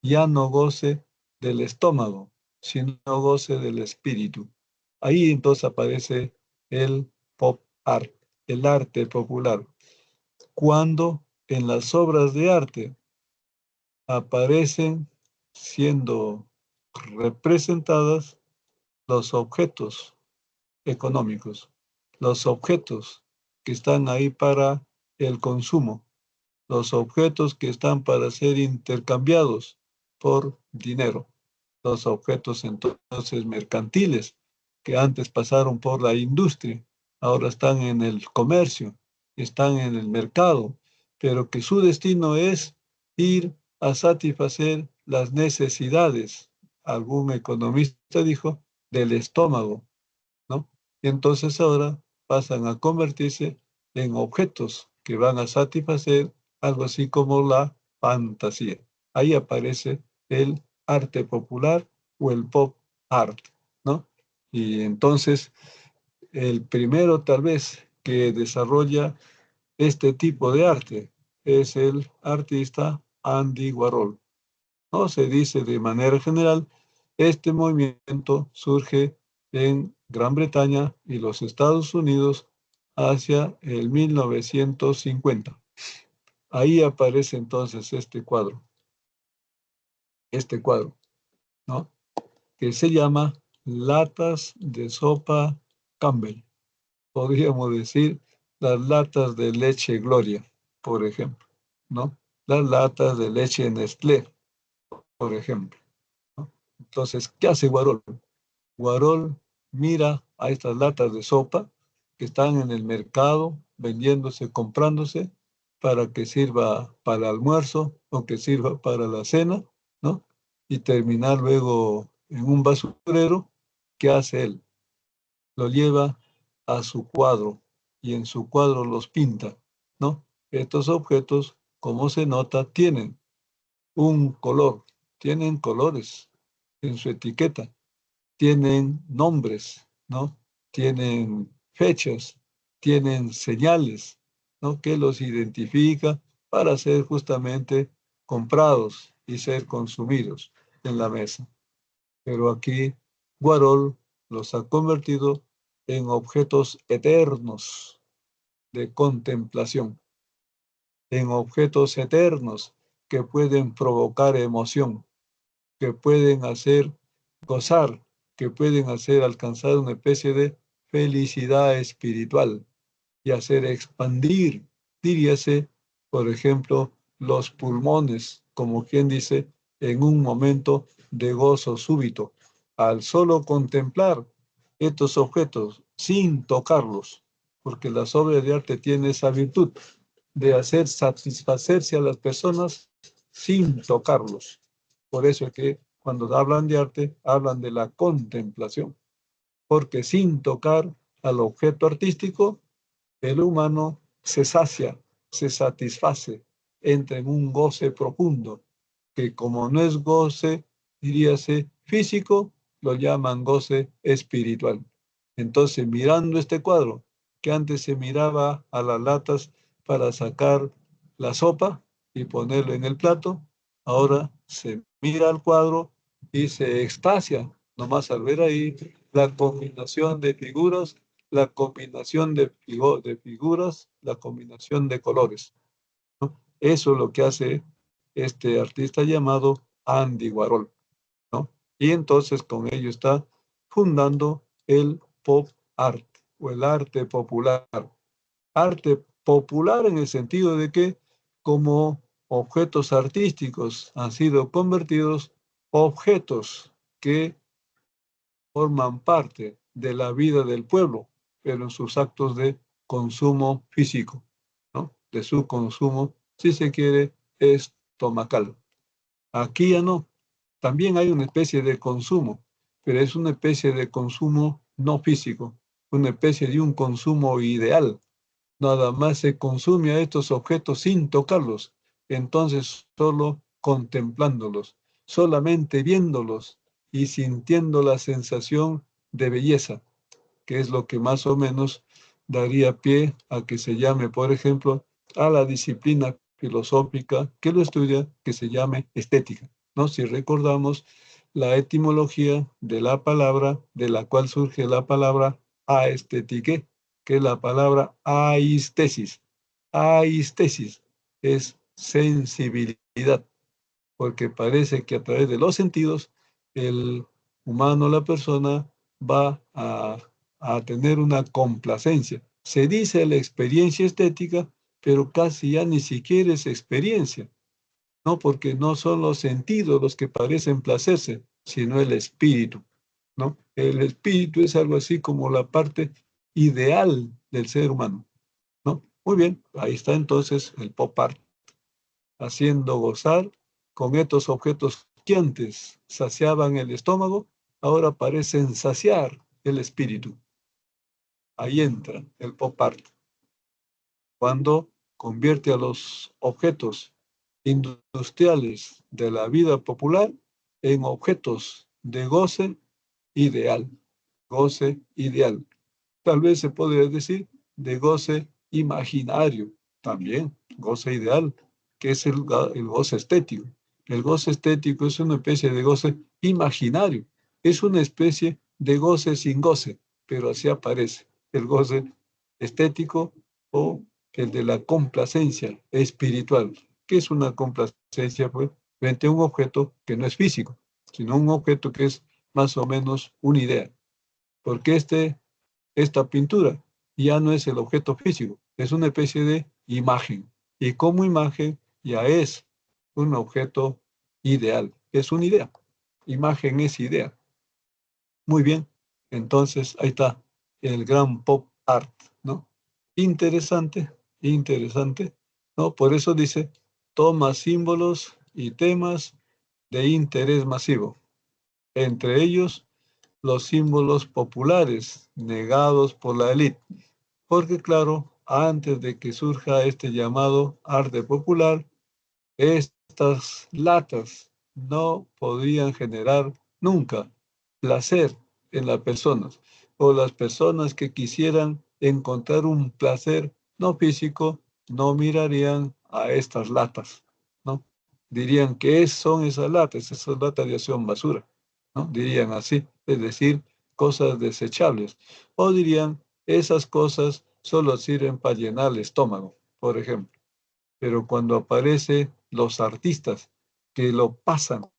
Ya no goce del estómago, sino goce del espíritu. Ahí entonces aparece el pop art, el arte popular, cuando en las obras de arte aparecen siendo representadas los objetos económicos, los objetos que están ahí para el consumo, los objetos que están para ser intercambiados por dinero, los objetos entonces mercantiles que antes pasaron por la industria, ahora están en el comercio, están en el mercado, pero que su destino es ir a satisfacer las necesidades, algún economista dijo, del estómago, ¿no? Y entonces ahora pasan a convertirse en objetos que van a satisfacer algo así como la fantasía. Ahí aparece el arte popular o el pop art, ¿no? Y entonces el primero tal vez que desarrolla este tipo de arte es el artista Andy Warhol. ¿No? Se dice de manera general, este movimiento surge en Gran Bretaña y los Estados Unidos hacia el 1950. Ahí aparece entonces este cuadro, ¿no? Que se llama Latas de Sopa Campbell. Podríamos decir las latas de leche Gloria, por ejemplo, ¿no? Las latas de leche Nestlé, por ejemplo, ¿no? Entonces, ¿qué hace Warhol? Warhol mira a estas latas de sopa que están en el mercado vendiéndose, comprándose para que sirva para el almuerzo o que sirva para la cena, ¿no? Y terminar luego en un basurero. ¿Qué hace él? Lo lleva a su cuadro y en su cuadro los pinta, ¿no? Estos objetos, como se nota, tienen un color, tienen colores en su etiqueta, tienen nombres, ¿no? Tienen fechas, tienen señales, ¿no? Que los identifica para ser justamente comprados y ser consumidos en la mesa. Pero aquí Warhol los ha convertido en objetos eternos de contemplación, en objetos eternos que pueden provocar emoción, que pueden hacer gozar, que pueden hacer alcanzar una especie de felicidad espiritual y hacer expandir, diríase, por ejemplo, los pulmones, como quien dice, en un momento de gozo súbito, al solo contemplar estos objetos sin tocarlos, porque las obras de arte tienen esa virtud de hacer satisfacerse a las personas sin tocarlos. Por eso es que cuando hablan de arte, hablan de la contemplación, porque sin tocar al objeto artístico, el humano se sacia, se satisface, entra en un goce profundo, que como no es goce, diríase físico, lo llaman goce espiritual. Entonces, mirando este cuadro, que antes se miraba a las latas para sacar la sopa, y ponerlo en el plato, ahora se mira al cuadro y se extasia, nomás al ver ahí la combinación de figuras, la combinación de figuras, la combinación de colores, ¿no? Eso es lo que hace este artista llamado Andy Warhol, ¿no? Y entonces con ello está fundando el pop art o el arte popular. Arte popular en el sentido de que como objetos artísticos han sido convertidos objetos que forman parte de la vida del pueblo, pero en sus actos de consumo físico, ¿no? De su consumo, si se quiere, estomacal. Aquí ya no. También hay una especie de consumo, pero es una especie de consumo no físico, una especie de un consumo ideal. Nada más se consume a estos objetos sin tocarlos, entonces solo contemplándolos, solamente viéndolos y sintiendo la sensación de belleza, que es lo que más o menos daría pie a que se llame, por ejemplo, a la disciplina filosófica que lo estudia, que se llame estética, ¿no? Si recordamos la etimología de la palabra, de la cual surge la palabra aesthetique, que es la palabra aistesis. Aistesis es sensibilidad, porque parece que a través de los sentidos el humano, la persona, va a tener una complacencia. Se dice la experiencia estética, pero casi ya ni siquiera es experiencia, ¿no? Porque no son los sentidos los que parecen placerse, sino el espíritu, ¿no? El espíritu es algo así como la parte ideal del ser humano, ¿no? Muy bien, ahí está entonces el pop art, haciendo gozar con estos objetos que antes saciaban el estómago, ahora parecen saciar el espíritu. Ahí entra el pop art, cuando convierte a los objetos industriales de la vida popular en objetos de goce ideal, goce ideal. Tal vez se podría decir de goce imaginario, también goce ideal, que es el goce estético. El goce estético es una especie de goce imaginario, es una especie de goce sin goce, pero así aparece el goce estético o el de la complacencia espiritual. ¿Qué es una complacencia? Pues frente a un objeto que no es físico, sino un objeto que es más o menos una idea. Porque esta pintura ya no es el objeto físico, es una especie de imagen. Y como imagen ya es un objeto ideal, es una idea. Imagen es idea. Muy bien, entonces ahí está el gran pop art, ¿no? Interesante, interesante, ¿no? Por eso dice, toma símbolos y temas de interés masivo, entre ellos los símbolos populares negados por la élite. Porque claro, antes de que surja este llamado arte popular, estas latas no podían generar nunca placer en las personas, o las personas que quisieran encontrar un placer no físico no mirarían a estas latas, ¿no? Dirían, ¿qué son esas latas ya son basura, ¿no? Dirían así, es decir, cosas desechables. O dirían, esas cosas solo sirven para llenar el estómago, por ejemplo. Pero cuando aparecen los artistas que lo pasan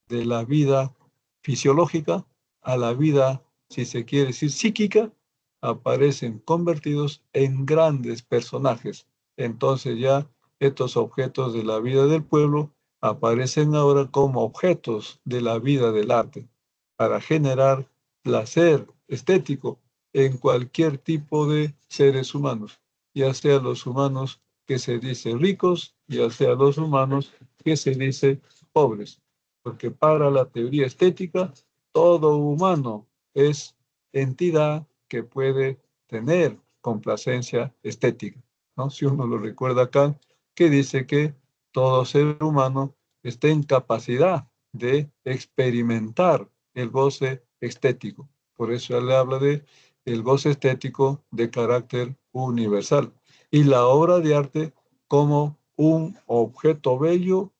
de la vida fisiológica a la vida, si se quiere decir, psíquica, aparecen convertidos en grandes personajes. Entonces ya estos objetos de la vida del pueblo aparecen ahora como objetos de la vida del arte, para generar placer estético en cualquier tipo de seres humanos, ya sea los humanos que se dicen ricos, ya sea los humanos que se dicen pobres, porque para la teoría estética, todo humano es entidad que puede tener complacencia estética, ¿no? Si uno lo recuerda acá, que dice que todo ser humano está en capacidad de experimentar el goce estético. Por eso él habla de el goce estético de carácter universal. Y la obra de arte como un objeto bello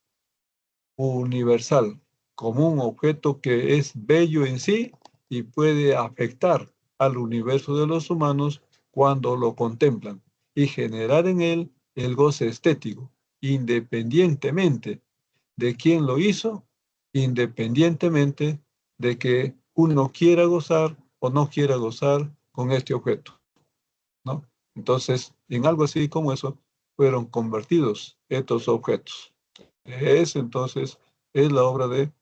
universal, como un objeto que es bello en sí y puede afectar al universo de los humanos cuando lo contemplan y generar en él el goce estético, independientemente de quién lo hizo, independientemente de que uno quiera gozar o no quiera gozar con este objeto, ¿no? Entonces, en algo así como eso, fueron convertidos estos objetos. Entonces es la obra de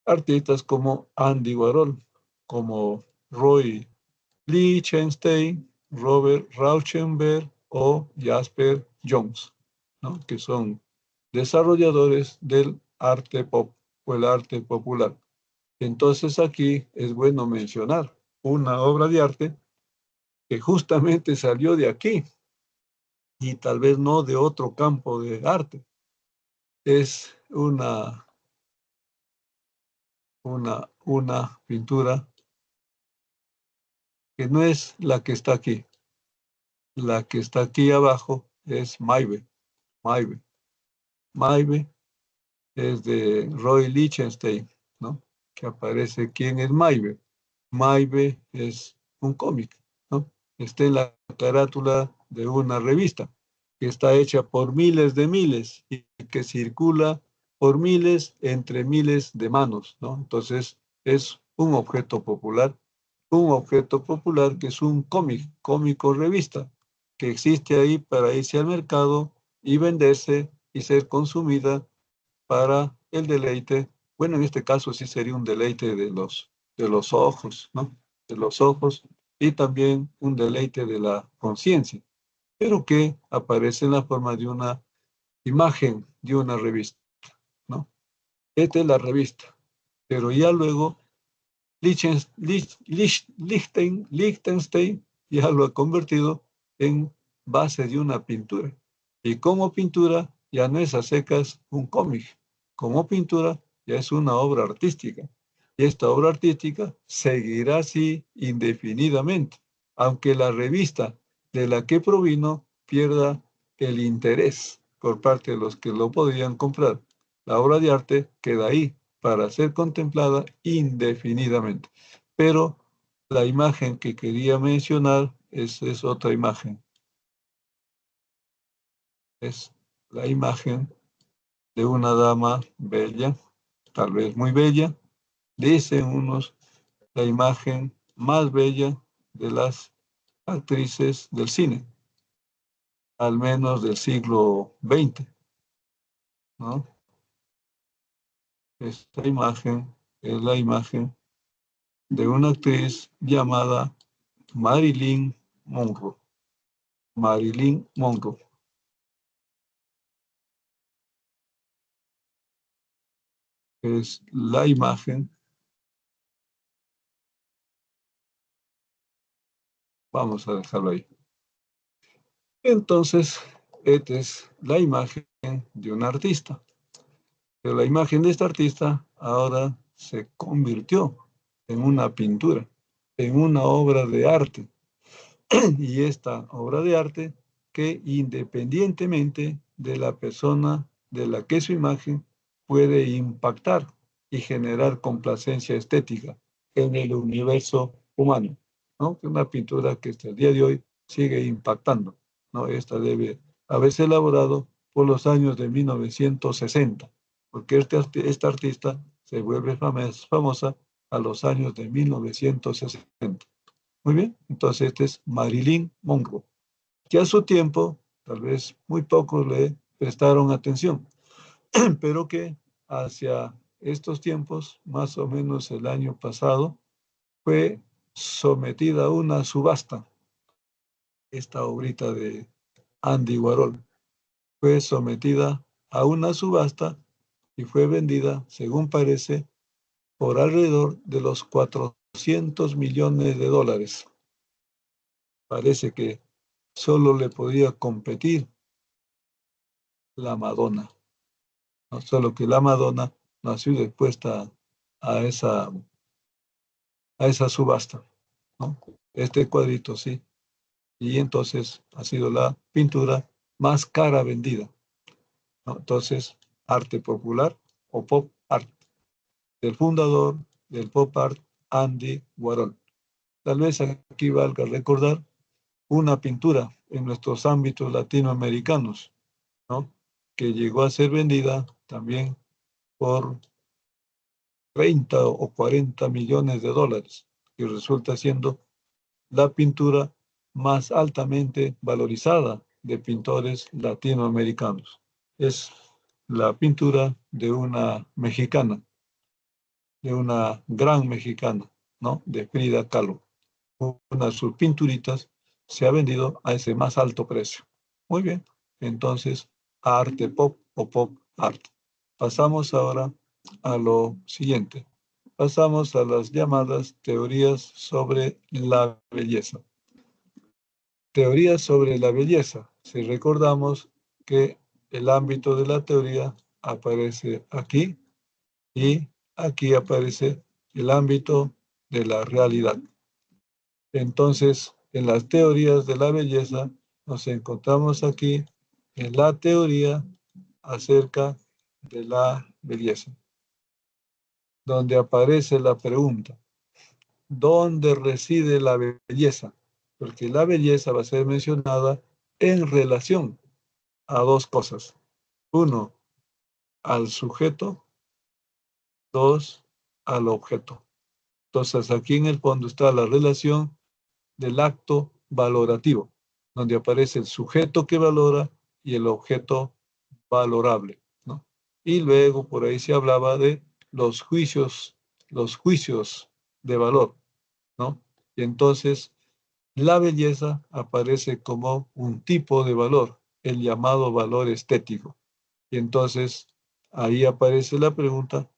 artistas como Andy Warhol, como Roy Lichtenstein, Robert Rauschenberg o Jasper Jones, ¿no? Que son desarrolladores del arte pop o el arte popular. Entonces aquí es bueno mencionar una obra de arte que justamente salió de aquí y tal vez no de otro campo de arte. Es una pintura que no es la que está aquí. La que está aquí abajo es Maybe. Maybe. Maybe es de Roy Lichtenstein, ¿no? Que aparece quién es Maybe. Maybe es un cómic, ¿no? Está en la carátula de una revista que está hecha por miles y que circula por miles entre miles de manos, ¿no? Entonces es un objeto popular que es un cómic, cómico revista, que existe ahí para irse al mercado y venderse y ser consumida para el deleite. Bueno, en este caso sí sería un deleite de los ojos, ¿no? De los ojos y también un deleite de la conciencia, pero que aparece en la forma de una imagen de una revista, ¿no? Esta es la revista, pero ya luego Liechtenstein ya lo ha convertido en base de una pintura. Y como pintura ya no es a secas un cómic, como pintura ya es una obra artística. Y esta obra artística seguirá así indefinidamente, aunque la revista de la que provino pierda el interés por parte de los que lo podrían comprar. La obra de arte queda ahí para ser contemplada indefinidamente. Pero la imagen que quería mencionar es otra imagen. Es la imagen de una dama bella, tal vez muy bella. Dicen unos la imagen más bella de las actrices del cine, al menos del siglo XX, ¿no? Esta imagen es la imagen de una actriz llamada Marilyn Monroe. Marilyn Monroe. Es la imagen, vamos a dejarlo ahí. Entonces, esta es la imagen de un artista. Pero la imagen de este artista ahora se convirtió en una pintura, en una obra de arte. Y esta obra de arte que independientemente de la persona de la que su imagen puede impactar y generar complacencia estética en el universo humano, ¿no? Una pintura que hasta el día de hoy sigue impactando, ¿no? Esta debe haberse elaborado por los años de 1960, porque esta artista se vuelve famosa a los años de 1960. Muy bien, entonces este es Marilyn Monroe, que a su tiempo, tal vez muy pocos le prestaron atención, pero que hacia estos tiempos, más o menos el año pasado, fue sometida a una subasta. Esta obrita de Andy Warhol fue sometida a una subasta y fue vendida, según parece, por alrededor de los 400 millones de dólares. Parece que solo le podía competir la Madonna, ¿no? Solo que la Madonna no ha sido expuesta a esa subasta, ¿no? Este cuadrito sí. Y entonces ha sido la pintura más cara vendida. ¿no? Entonces, arte popular o pop art, del fundador del pop art, Andy Warhol. Tal vez aquí valga recordar una pintura en nuestros ámbitos latinoamericanos, ¿no? Que llegó a ser vendida también por 30 o 40 millones de dólares, y resulta siendo la pintura más altamente valorizada de pintores latinoamericanos. Es la pintura de una mexicana, de una gran mexicana, ¿no? De Frida Kahlo. Una de sus pinturitas se ha vendido a ese más alto precio. Muy bien, entonces, arte pop o pop art. Pasamos ahora a lo siguiente. Pasamos a las llamadas teorías sobre la belleza. Teorías sobre la belleza. Si recordamos que el ámbito de la teoría aparece aquí y aquí aparece el ámbito de la realidad. Entonces, en las teorías de la belleza, nos encontramos aquí en la teoría acerca de la belleza, donde aparece la pregunta, ¿dónde reside la belleza? Porque la belleza va a ser mencionada en relación a dos cosas. Uno, al sujeto. Dos, al objeto. Entonces, aquí en el fondo está la relación del acto valorativo, donde aparece el sujeto que valora y el objeto valorable, ¿no? Y luego por ahí se hablaba de los juicios de valor, ¿no? Y entonces la belleza aparece como un tipo de valor, el llamado valor estético. Y entonces ahí aparece la pregunta,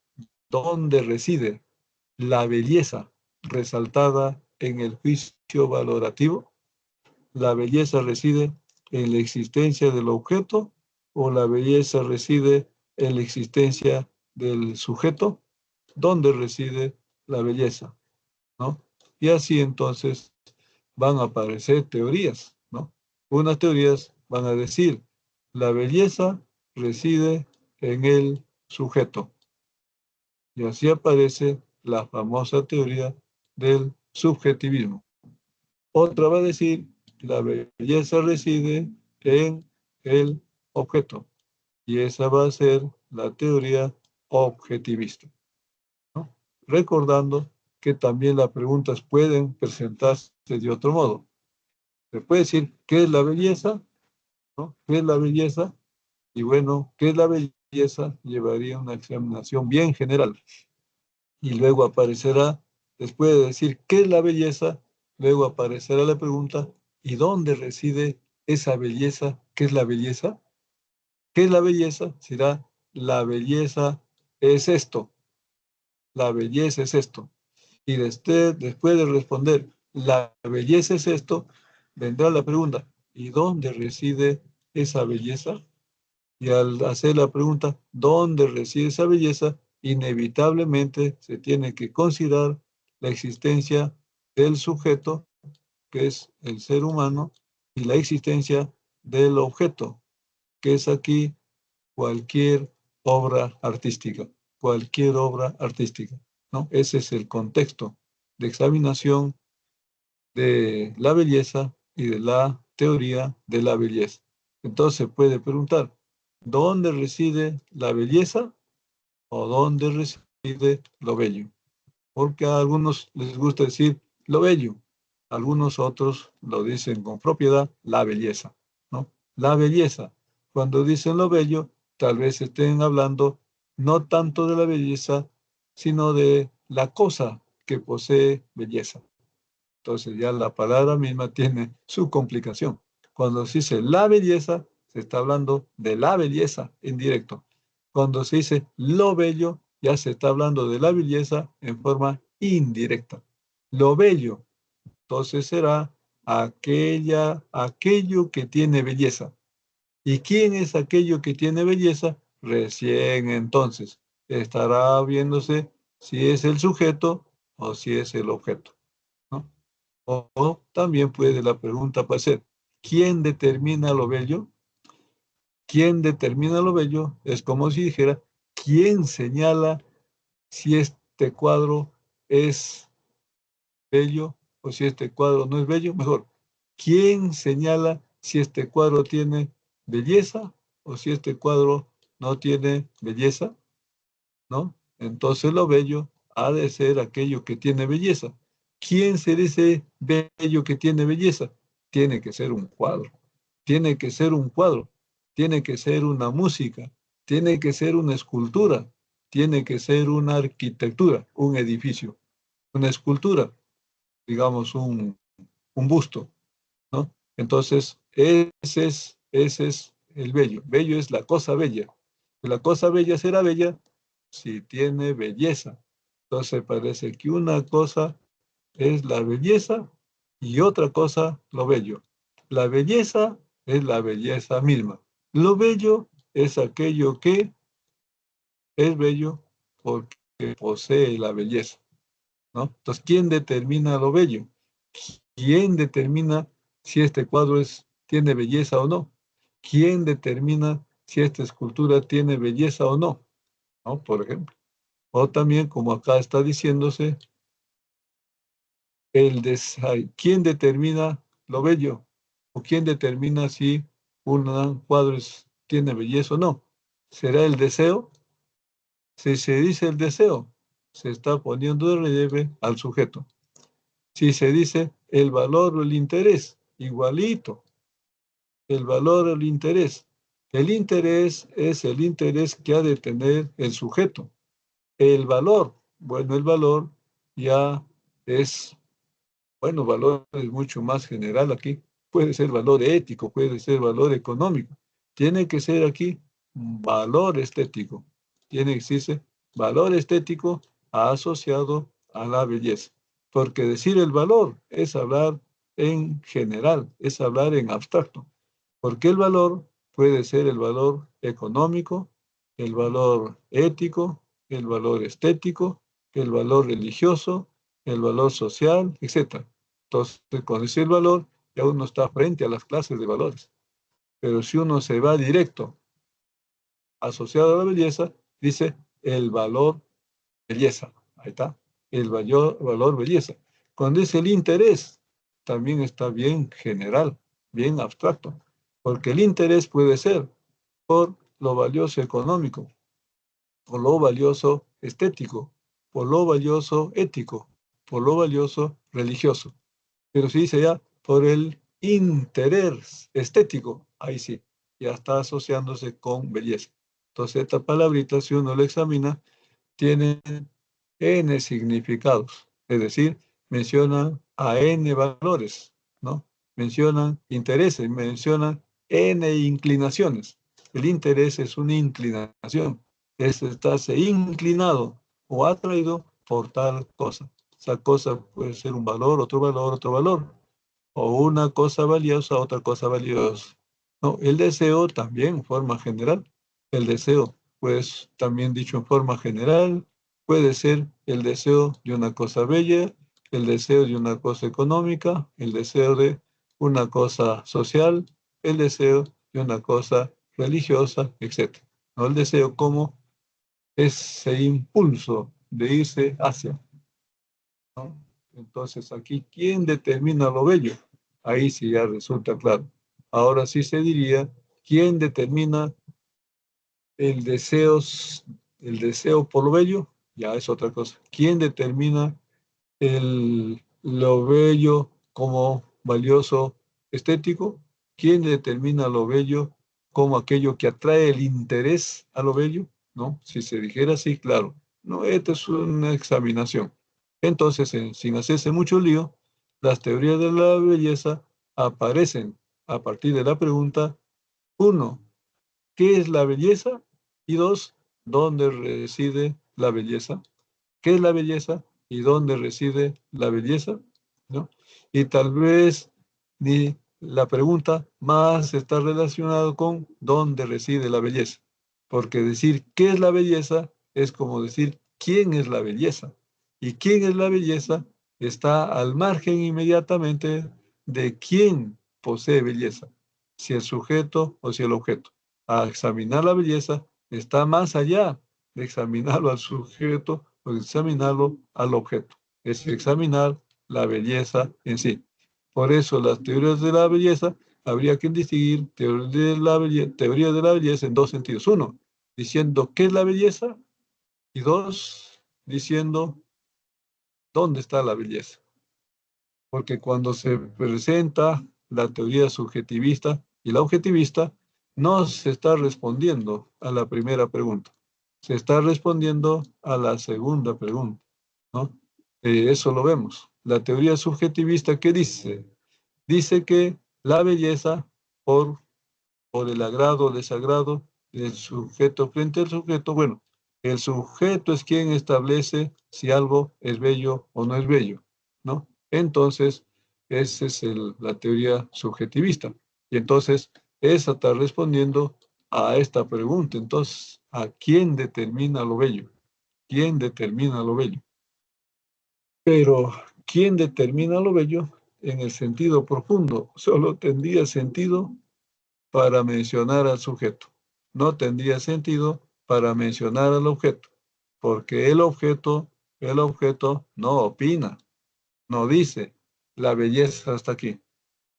¿dónde reside la belleza resaltada en el juicio valorativo? ¿La belleza reside en la existencia del objeto o la belleza reside en la existencia del sujeto? ¿Dónde reside la belleza? ¿No? Y así entonces van a aparecer teorías, ¿no? Unas teorías van a decir, la belleza reside en el sujeto. Y así aparece la famosa teoría del subjetivismo. Otra va a decir, la belleza reside en el objeto. Y esa va a ser la teoría objetivista, ¿no? Recordando que también las preguntas pueden presentarse de otro modo. Se puede decir, ¿qué es la belleza? ¿No? ¿Qué es la belleza? Y bueno, ¿qué es la belleza? Llevaría una examinación bien general. Y luego aparecerá, después de decir qué es la belleza, luego aparecerá la pregunta, ¿y dónde reside esa belleza? ¿Qué es la belleza? ¿Qué es la belleza? Será, la belleza es esto, la belleza es esto. Y después de responder, la belleza es esto, vendrá la pregunta, ¿y dónde reside esa belleza? Y al hacer la pregunta, ¿dónde reside esa belleza? Inevitablemente se tiene que considerar la existencia del sujeto, que es el ser humano, y la existencia del objeto, que es aquí cualquier obra artística, cualquier obra artística, ¿no? Ese es el contexto de examinación de la belleza y de la teoría de la belleza. Entonces se puede preguntar, ¿dónde reside la belleza o dónde reside lo bello? Porque a algunos les gusta decir lo bello, algunos otros lo dicen con propiedad, la belleza, ¿no? La belleza. Cuando dicen lo bello, tal vez estén hablando no tanto de la belleza, sino de la cosa que posee belleza. Entonces ya la palabra misma tiene su complicación. Cuando se dice la belleza, se está hablando de la belleza en directo. Cuando se dice lo bello, ya se está hablando de la belleza en forma indirecta. Lo bello, entonces será aquello que tiene belleza. ¿Y quién es aquello que tiene belleza? Recién entonces estará viéndose si es el sujeto o si es el objeto, ¿no? O también puede la pregunta ser, ¿quién determina lo bello? ¿Quién determina lo bello? Es como si dijera, ¿quién señala si este cuadro es bello o si este cuadro no es bello? Mejor, ¿quién señala si este cuadro tiene belleza o si este cuadro no tiene belleza? ¿No? Entonces lo bello ha de ser aquello que tiene belleza. ¿Quién se dice bello que tiene belleza? Tiene que ser un cuadro, tiene que ser un cuadro, tiene que ser una música, tiene que ser una escultura, tiene que ser una arquitectura, un edificio, una escultura, digamos un busto, ¿no? Entonces, ese es el bello. Bello es la cosa bella. La cosa bella será bella si tiene belleza. Entonces parece que una cosa es la belleza y otra cosa lo bello. La belleza es la belleza misma. Lo bello es aquello que es bello porque posee la belleza, ¿no? Entonces, ¿quién determina lo bello? ¿Quién determina si este cuadro tiene belleza o no? ¿Quién determina si esta escultura tiene belleza o no? ¿No? Por ejemplo. O también, como acá está diciéndose, ¿quién determina lo bello? ¿O quién determina si un cuadro tiene belleza o no? ¿Será el deseo? Si se dice el deseo, se está poniendo de relieve al sujeto. Si se dice el valor o el interés, igualito, el valor o el interés. El interés es el interés que ha de tener el sujeto. El valor, bueno, el valor ya es, bueno, valor es mucho más general aquí. Puede ser valor ético, puede ser valor económico. Tiene que ser aquí valor estético. Tiene que existir valor estético asociado a la belleza. Porque decir el valor es hablar en general, es hablar en abstracto. Porque el valor puede ser el valor económico, el valor ético, el valor estético, el valor religioso, el valor social, etc. Entonces, con decir valor, ya uno está frente a las clases de valores. Pero si uno se va directo asociado a la belleza, dice el valor belleza. Ahí está, el valor belleza. Cuando dice el interés, también está bien general, bien abstracto, porque el interés puede ser por lo valioso económico, por lo valioso estético, por lo valioso ético, por lo valioso religioso. Pero si dice ya por el interés estético, ahí sí, ya está asociándose con belleza. Entonces, esta palabrita, si uno la examina, tiene N significados, es decir, mencionan a N valores, ¿no? Mencionan intereses, mencionan N inclinaciones. El interés es una inclinación, es estarse inclinado o atraído por tal cosa. Esa cosa puede ser un valor, otro valor, o una cosa valiosa, otra cosa valiosa. No, el deseo también en forma general. El deseo, pues también dicho en forma general, puede ser el deseo de una cosa bella, el deseo de una cosa económica, el deseo de una cosa social, el deseo de una cosa religiosa, etc. ¿No? El deseo como ese impulso de irse hacia, ¿no? Entonces, aquí, ¿quién determina lo bello? Ahí sí ya resulta claro. Ahora sí se diría, ¿quién determina el deseo, el deseo por lo bello? Ya es otra cosa. ¿Quién determina lo bello como valioso estético? ¿Quién determina lo bello como aquello que atrae el interés a lo bello? ¿No? Si se dijera así, claro. No, esta es una examinación. Entonces, sin hacerse mucho lío, las teorías de la belleza aparecen a partir de la pregunta, uno, ¿qué es la belleza? Y dos, ¿dónde reside la belleza? ¿Qué es la belleza y dónde reside la belleza? ¿No? Y tal vez ni la pregunta más está relacionada con dónde reside la belleza, porque decir qué es la belleza es como decir quién es la belleza. Y quién es la belleza está al margen inmediatamente de quién posee belleza, si el sujeto o si el objeto. a examinar la belleza está más allá de examinarlo al sujeto o de examinarlo al objeto. Es examinar la belleza en sí. Por eso las teorías de la belleza habría que distinguir teoría de la belleza en dos sentidos. Uno, diciendo qué es la belleza, y dos, diciendo dónde está la belleza. Porque cuando se presenta la teoría subjetivista y la objetivista, no se está respondiendo a la primera pregunta, se está respondiendo a la segunda pregunta, ¿no? Eso lo vemos. La teoría subjetivista, ¿qué dice? Dice que la belleza, por el agrado o desagrado del sujeto frente al sujeto, bueno, el sujeto es quien establece si algo es bello o no es bello, ¿no? Entonces, esa es la teoría subjetivista. Y entonces, esa está respondiendo a esta pregunta. Entonces, ¿a quién determina lo bello? ¿Quién determina lo bello? Pero, ¿quién determina lo bello? En el sentido profundo, solo tendría sentido para mencionar al sujeto. No tendría sentido para mencionar al objeto, porque el objeto no opina, no dice, la belleza está aquí.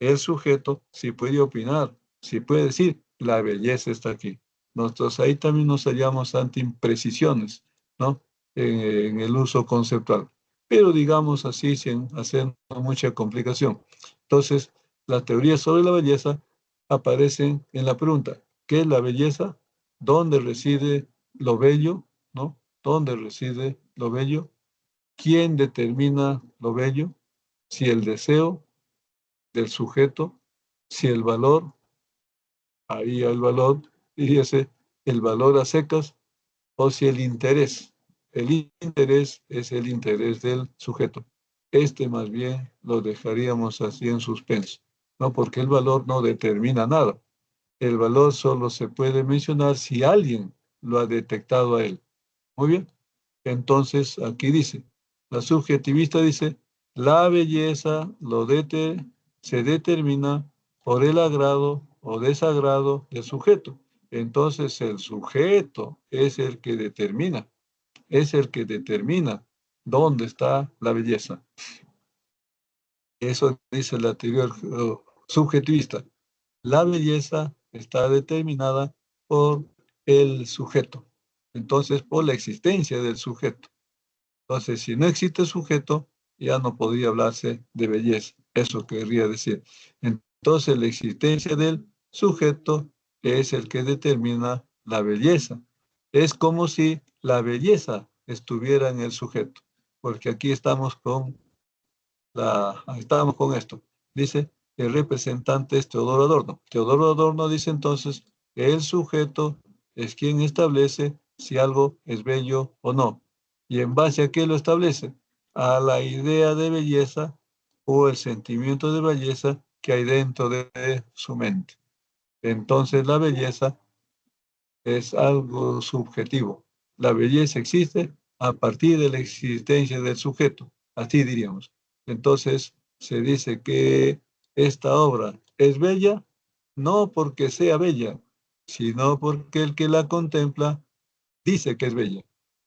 El sujeto sí puede opinar, sí puede decir, la belleza está aquí. Nosotros ahí también nos hallamos ante imprecisiones, ¿no? En el uso conceptual. Pero digamos así, sin hacer mucha complicación. Entonces, las teorías sobre la belleza aparecen en la pregunta, ¿qué es la belleza? ¿Dónde reside lo bello? ¿No? ¿Dónde reside lo bello? ¿Quién determina lo bello? Si el deseo del sujeto, si el valor, ahí el valor, fíjese, el valor a secas, o si el interés. El interés es el interés del sujeto. Este más bien lo dejaríamos así en suspenso, ¿no? Porque el valor no determina nada. El valor solo se puede mencionar si alguien lo ha detectado a él. Muy bien. Entonces, aquí dice, la subjetivista dice, la belleza se determina por el agrado o desagrado del sujeto. Entonces, el sujeto es el que determina dónde está la belleza. Eso dice la teoría subjetivista. La belleza está determinada por el sujeto. Entonces, por la existencia del sujeto. Entonces, si no existe sujeto, ya no podría hablarse de belleza. Eso querría decir. Entonces, la existencia del sujeto es el que determina la belleza. Es como si la belleza estuviera en el sujeto, porque aquí estamos con esto. Dice, el representante es Teodoro Adorno. Teodoro Adorno dice entonces, el sujeto es quien establece si algo es bello o no. ¿Y en base a qué lo establece? A la idea de belleza o el sentimiento de belleza que hay dentro de su mente. Entonces la belleza es algo subjetivo. La belleza existe a partir de la existencia del sujeto, así diríamos. Entonces se dice que esta obra es bella no porque sea bella, sino porque el que la contempla dice que es bella,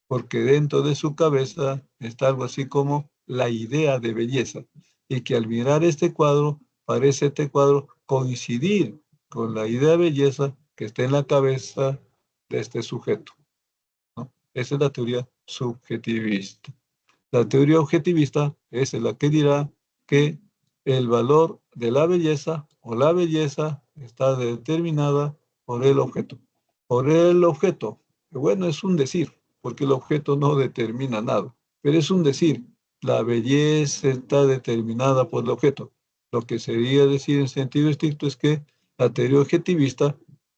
porque dentro de su cabeza está algo así como la idea de belleza, y que al mirar este cuadro, parece este cuadro coincidir con la idea de belleza que está en la cabeza de este sujeto, ¿no? Esa es la teoría subjetivista. La teoría objetivista es la que dirá que el valor de la belleza o la belleza está determinada por el objeto. Por el objeto, bueno, es un decir, porque el objeto no determina nada, pero es un decir. La belleza está determinada por el objeto. Lo que sería decir en sentido estricto es que la teoría objetivista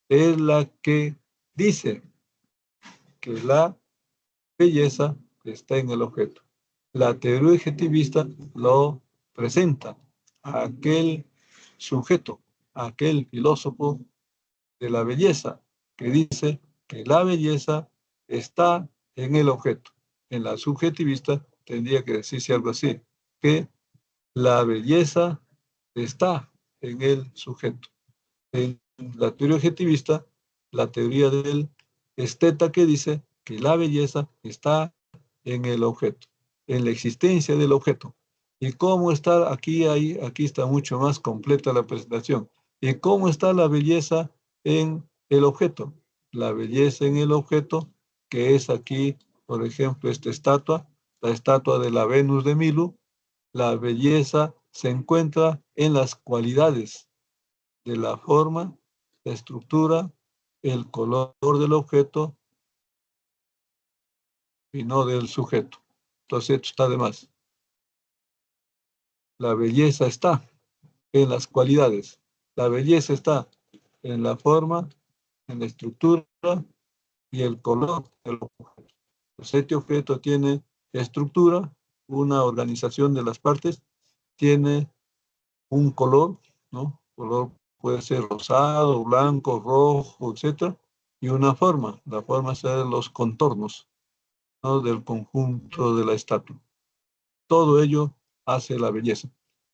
es la que dice que la belleza está en el objeto. La teoría objetivista lo presenta a aquel sujeto, a aquel filósofo de la belleza, que dice que la belleza está en el objeto. En la subjetivista tendría que decirse algo así, que la belleza está en el sujeto. En la teoría objetivista la teoría del esteta, que dice que la belleza está en el objeto, en la existencia del objeto. ¿Y cómo está? Aquí está mucho más completa la presentación. ¿Y cómo está la belleza en el objeto? La belleza en el objeto, que es aquí, por ejemplo, esta estatua, la estatua de la Venus de Milo. La belleza se encuentra en las cualidades de la forma, la estructura, el color del objeto y no del sujeto. Entonces, esto está de más. La belleza está en las cualidades. La belleza está en la forma, en la estructura y el color del objeto. Pues este objeto tiene estructura, una organización de las partes, tiene un color, ¿no? Color puede ser rosado, blanco, rojo, etcétera, y una forma. La forma son los contornos, ¿no? Del conjunto de la estatua. Todo ello hace la belleza.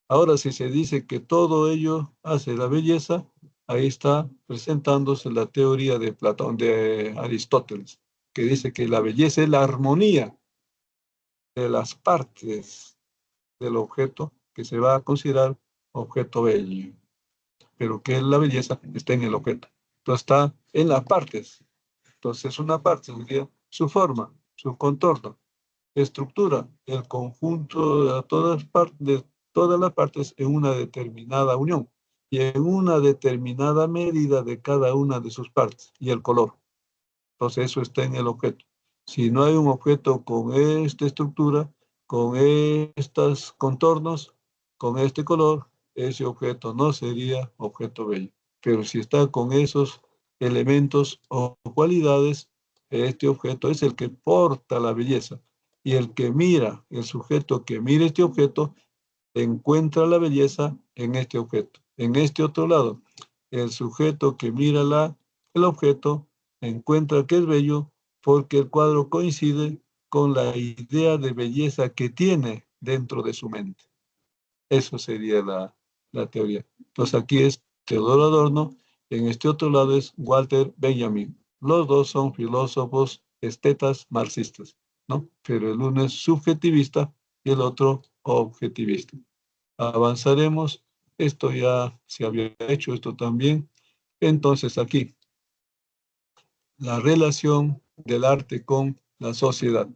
Ahora, si se dice que todo ello hace la belleza, ahí está presentándose la teoría de Platón, de Aristóteles, que dice que la belleza es la armonía de las partes del objeto que se va a considerar objeto bello, pero que la belleza está en el objeto. Entonces está en las partes. Entonces una parte sería su forma, su contorno, estructura, el conjunto de todas las partes en una determinada unión y en una determinada medida de cada una de sus partes y el color. Entonces eso está en el objeto. Si no hay un objeto con esta estructura, con estos contornos, con este color, ese objeto no sería objeto bello. Pero si está con esos elementos o cualidades, este objeto es el que porta la belleza. Y el que mira, el sujeto que mira este objeto, encuentra la belleza en este objeto. En este otro lado, el sujeto que mira el objeto encuentra que es bello porque el cuadro coincide con la idea de belleza que tiene dentro de su mente. Eso sería la teoría. Entonces aquí es Teodoro Adorno, en este otro lado es Walter Benjamin. Los dos son filósofos estetas marxistas, ¿no? Pero el uno es subjetivista y el otro objetivista. Avanzaremos. Esto ya se había hecho, esto también. Entonces aquí, la relación del arte con la sociedad.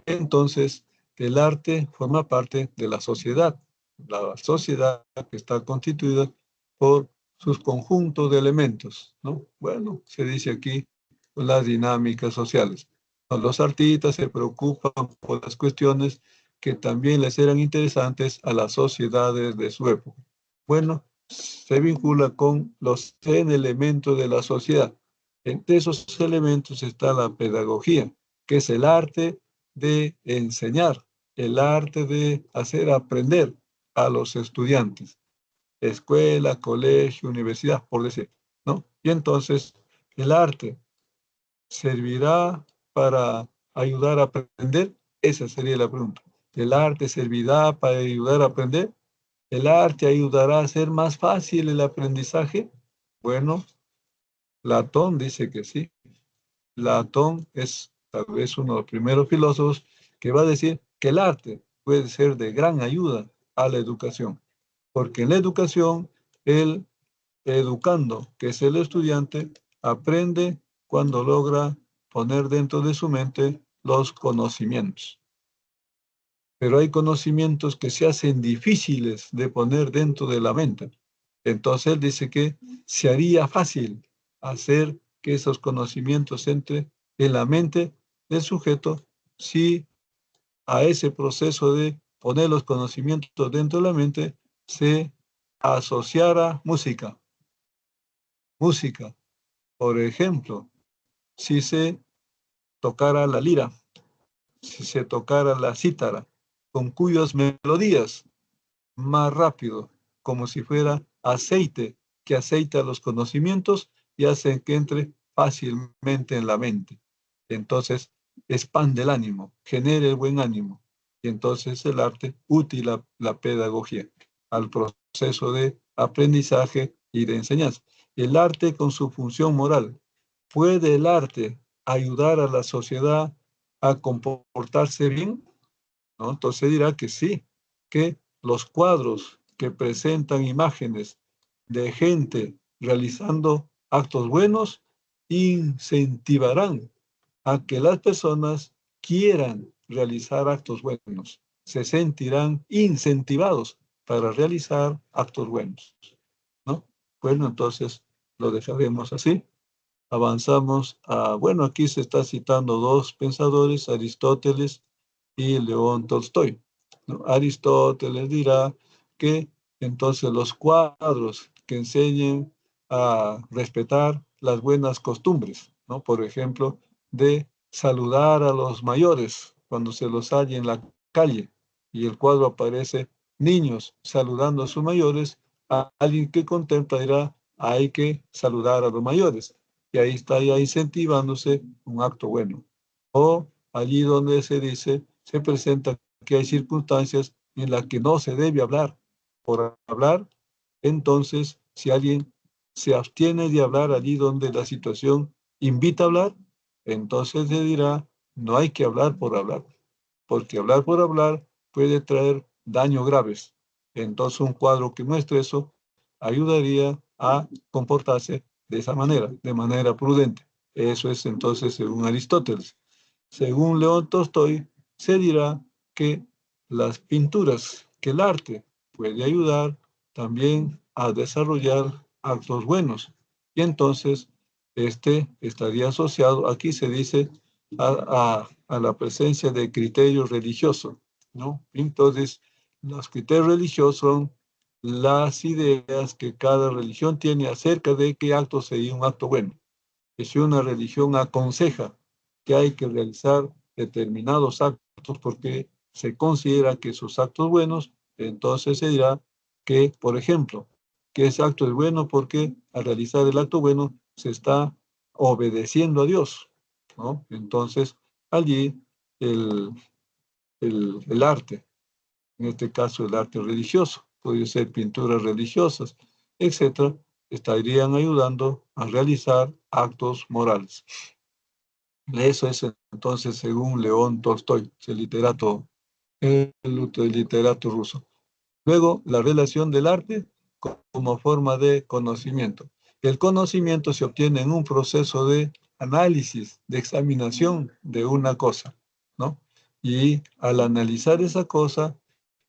Entonces, el arte forma parte de la sociedad que está constituida por sus conjuntos de elementos, ¿no? Bueno, se dice aquí las dinámicas sociales. Los artistas se preocupan por las cuestiones que también les eran interesantes a las sociedades de su época. Bueno, se vincula con los 100 elementos de la sociedad. Entre esos elementos está la pedagogía, que es el arte de enseñar, el arte de hacer aprender a los estudiantes, escuela, colegio, universidad, por decir, ¿no? Y entonces, el arte servirá para ayudar a aprender. Esa sería la pregunta. ¿El arte servirá para ayudar a aprender? ¿El arte ayudará a hacer más fácil el aprendizaje? Bueno, Platón dice que sí. Platón es tal vez uno de los primeros filósofos que va a decir que el arte puede ser de gran ayuda a la educación, porque en la educación, el educando, que es el estudiante, aprende cuando logra poner dentro de su mente los conocimientos. Pero hay conocimientos que se hacen difíciles de poner dentro de la mente. Entonces él dice que se haría fácil hacer que esos conocimientos entren en la mente del sujeto si a ese proceso de poner los conocimientos dentro de la mente se asociara música. Música, por ejemplo, si se tocara la lira, si se tocara la cítara, con cuyas melodías más rápido, como si fuera aceite que aceita los conocimientos y hace que entre fácilmente en la mente. Entonces, expande el ánimo, genera el buen ánimo. Y entonces el arte útil la pedagogía al proceso de aprendizaje y de enseñanza. El arte con su función moral, ¿puede el arte ayudar a la sociedad a comportarse bien? ¿No? Entonces dirá que sí, que los cuadros que presentan imágenes de gente realizando actos buenos incentivarán a que las personas quieran realizar actos buenos, se sentirán incentivados para realizar actos buenos, ¿no? Bueno, entonces lo dejaremos así. Avanzamos a, bueno, aquí se está citando dos pensadores, Aristóteles y León Tolstoy, ¿no? Aristóteles dirá que entonces los cuadros que enseñen a respetar las buenas costumbres, ¿no? Por ejemplo, de saludar a los mayores cuando se los halle en la calle y el cuadro aparece niños saludando a sus mayores, a alguien que contempla dirá, hay que saludar a los mayores. Y ahí está ya incentivándose un acto bueno. O allí donde se dice, se presenta que hay circunstancias en las que no se debe hablar. Por hablar, entonces, si alguien se abstiene de hablar allí donde la situación invita a hablar, entonces se dirá, no hay que hablar por hablar, porque hablar por hablar puede traer daños graves. Entonces, un cuadro que muestre eso ayudaría a comportarse de esa manera, de manera prudente. Eso es entonces según Aristóteles. Según León Tolstoy, se dirá que las pinturas, que el arte puede ayudar también a desarrollar actos buenos. Y entonces, este estaría asociado, aquí se dice, a la presencia de criterios religiosos, ¿no? Entonces, los criterios religiosos son las ideas que cada religión tiene acerca de qué acto sería un acto bueno. Que si una religión aconseja que hay que realizar determinados actos porque se considera que esos actos buenos, entonces se dirá que, por ejemplo, que ese acto es bueno porque al realizar el acto bueno se está obedeciendo a Dios, ¿no? Entonces, allí el, el arte, en este caso el arte religioso, puede ser pinturas religiosas, etcétera, estarían ayudando a realizar actos morales. Eso es entonces según León Tolstoy, el literato ruso. Luego, la relación del arte como forma de conocimiento. El conocimiento se obtiene en un proceso de análisis, de examinación de una cosa, ¿no? Y al analizar esa cosa,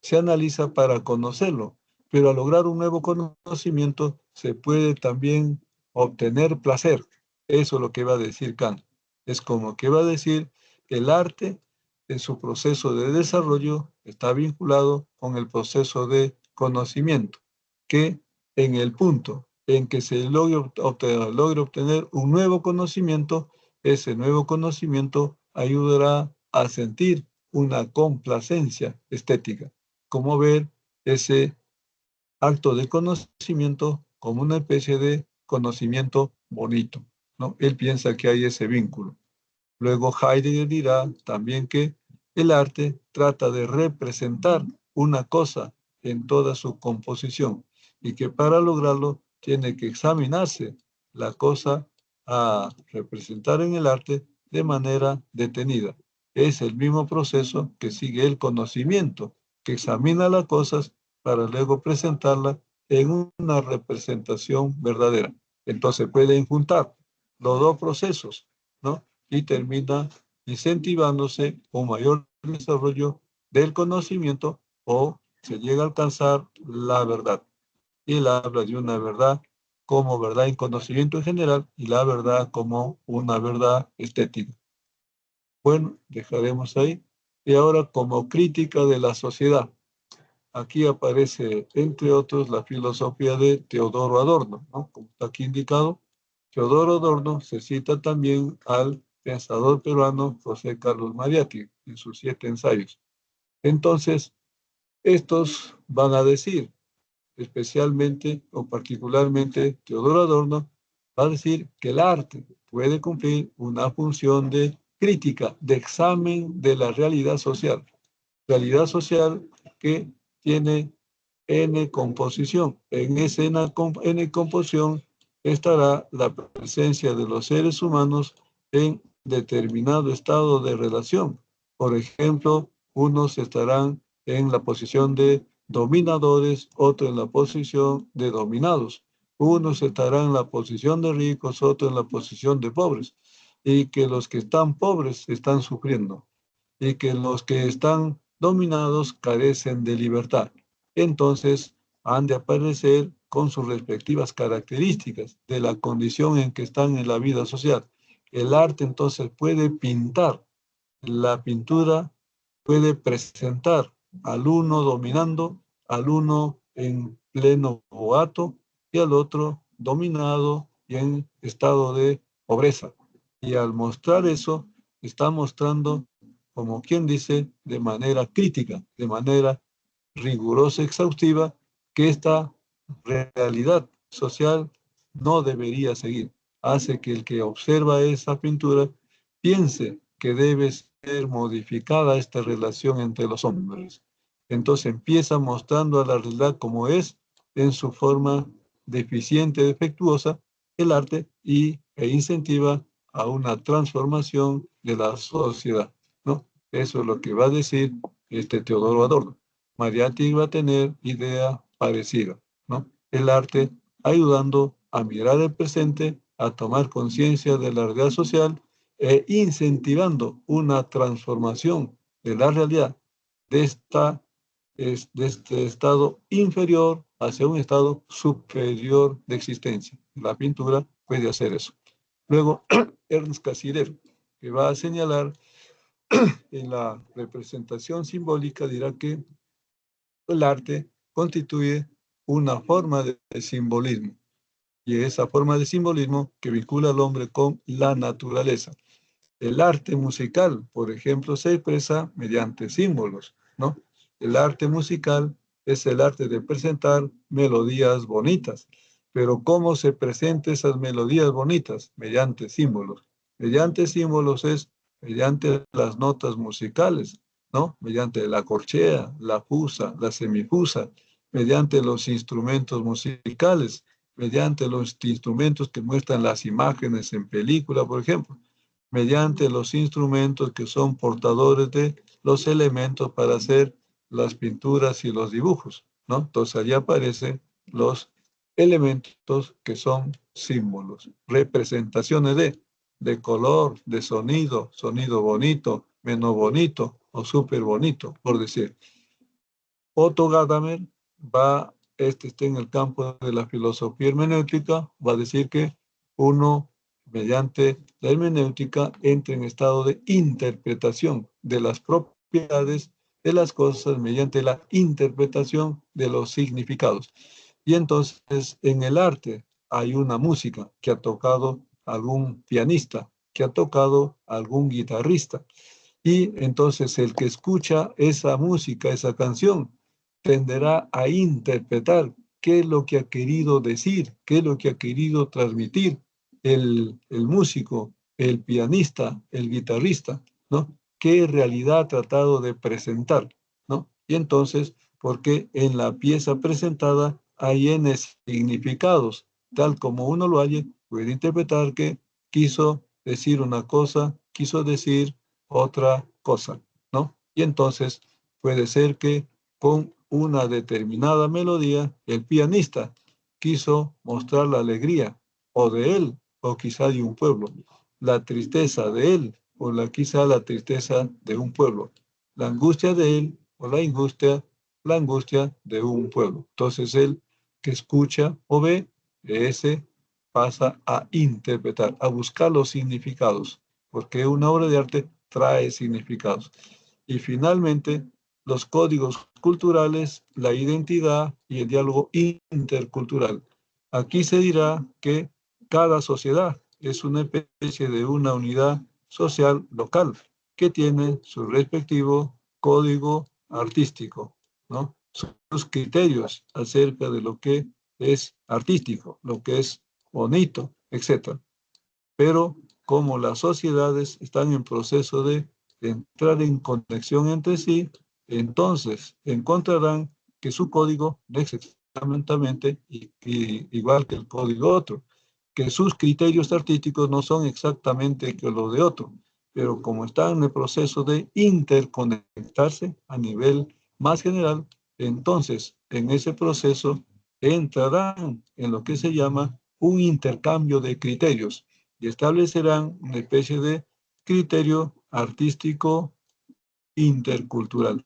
se analiza para conocerlo, pero al lograr un nuevo conocimiento, se puede también obtener placer. Eso es lo que va a decir Kant. Es como que va a decir que el arte en su proceso de desarrollo está vinculado con el proceso de conocimiento, que en el punto en que se logre obtener un nuevo conocimiento, ese nuevo conocimiento ayudará a sentir una complacencia estética, como ver ese acto de conocimiento como una especie de conocimiento bonito, ¿no? Él piensa que hay ese vínculo. Luego Heidegger dirá también que el arte trata de representar una cosa en toda su composición y que para lograrlo tiene que examinarse la cosa a representar en el arte de manera detenida. Es el mismo proceso que sigue el conocimiento, que examina las cosas para luego presentarla en una representación verdadera. Entonces pueden juntar los dos procesos, ¿no? Y termina incentivándose un mayor desarrollo del conocimiento o se llega a alcanzar la verdad. Y él habla de una verdad como verdad en conocimiento en general y la verdad como una verdad estética. Bueno, dejaremos ahí. Y ahora como crítica de la sociedad. Aquí aparece, entre otros, la filosofía de Teodoro Adorno, ¿no? Como está aquí indicado, Teodoro Adorno se cita también al pensador peruano José Carlos Mariátegui en sus 7 ensayos. Entonces, estos van a decir, especialmente o particularmente Teodoro Adorno, va a decir que el arte puede cumplir una función de crítica, de examen de la realidad social que tiene N composición. En esa N composición estará la presencia de los seres humanos en determinado estado de relación. Por ejemplo, unos estarán en la posición de dominadores, otros en la posición de dominados. Unos estarán en la posición de ricos, otros en la posición de pobres. Y que los que están pobres están sufriendo. Y que los que están dominados carecen de libertad. Entonces, han de aparecer con sus respectivas características de la condición en que están en la vida social. El arte entonces puede pintar, la pintura puede presentar al uno dominando, al uno en pleno boato y al otro dominado y en estado de pobreza. Y al mostrar eso, está mostrando, como quien dice, de manera crítica, de manera rigurosa, exhaustiva, que esta realidad social no debería seguir. Hace que el que observa esa pintura piense que debe ser modificada esta relación entre los hombres. Entonces empieza mostrando a la realidad como es en su forma deficiente, defectuosa, el arte e incentiva a una transformación de la sociedad, ¿no? Eso es lo que va a decir este Teodoro Adorno. Mariátegui va a tener idea parecida, ¿no? El arte ayudando a mirar el presente, a tomar conciencia de la realidad social e incentivando una transformación de la realidad de, de este estado inferior hacia un estado superior de existencia. La pintura puede hacer eso. Luego, Ernst Cassirer, que va a señalar en la representación simbólica, dirá que el arte constituye una forma de simbolismo, y esa forma de simbolismo que vincula al hombre con la naturaleza. El arte musical, por ejemplo, se expresa mediante símbolos, ¿no? El arte musical es el arte de presentar melodías bonitas, pero ¿cómo se presentan esas melodías bonitas? Mediante símbolos. Mediante símbolos es mediante las notas musicales, ¿no? Mediante la corchea, la fusa, la semifusa, mediante los instrumentos musicales, mediante los instrumentos que muestran las imágenes en película, por ejemplo, mediante los instrumentos que son portadores de los elementos para hacer las pinturas y los dibujos, ¿no? Entonces allí aparecen los elementos que son símbolos, representaciones de color, de sonido, sonido bonito, menos bonito o súper bonito, por decir. Otto Gadamer este está en el campo de la filosofía hermenéutica, va a decir que uno, mediante la hermenéutica, entra en estado de interpretación de las propiedades de las cosas mediante la interpretación de los significados. Y entonces en el arte hay una música que ha tocado algún pianista, que ha tocado algún guitarrista. Y entonces el que escucha esa música, esa canción, tenderá a interpretar qué es lo que ha querido decir, qué es lo que ha querido transmitir el músico, el pianista, el guitarrista, ¿no? ¿Qué realidad ha tratado de presentar, ¿no? Y entonces, porque en la pieza presentada hay N significados, tal como uno lo haya, puede interpretar que quiso decir una cosa, quiso decir otra cosa, ¿no? Y entonces puede ser que con una determinada melodía, el pianista quiso mostrar la alegría o de él o quizá de un pueblo, la tristeza de él o quizá la tristeza de un pueblo, la angustia de él o la angustia de un pueblo. Entonces él que escucha o ve, ese pasa a interpretar, a buscar los significados, porque una obra de arte trae significados. Y finalmente, los códigos culturales, la identidad y el diálogo intercultural. Aquí se dirá que cada sociedad es una especie de una unidad social local que tiene su respectivo código artístico, ¿no? Sus criterios acerca de lo que es artístico, lo que es bonito, etc. Pero como las sociedades están en proceso de entrar en conexión entre sí, entonces encontrarán que su código no es exactamente igual que el código otro. que sus criterios artísticos no son exactamente que los de otro, pero como están en el proceso de interconectarse a nivel más general, entonces en ese proceso entrarán en lo que se llama un intercambio de criterios y establecerán una especie de criterio artístico intercultural.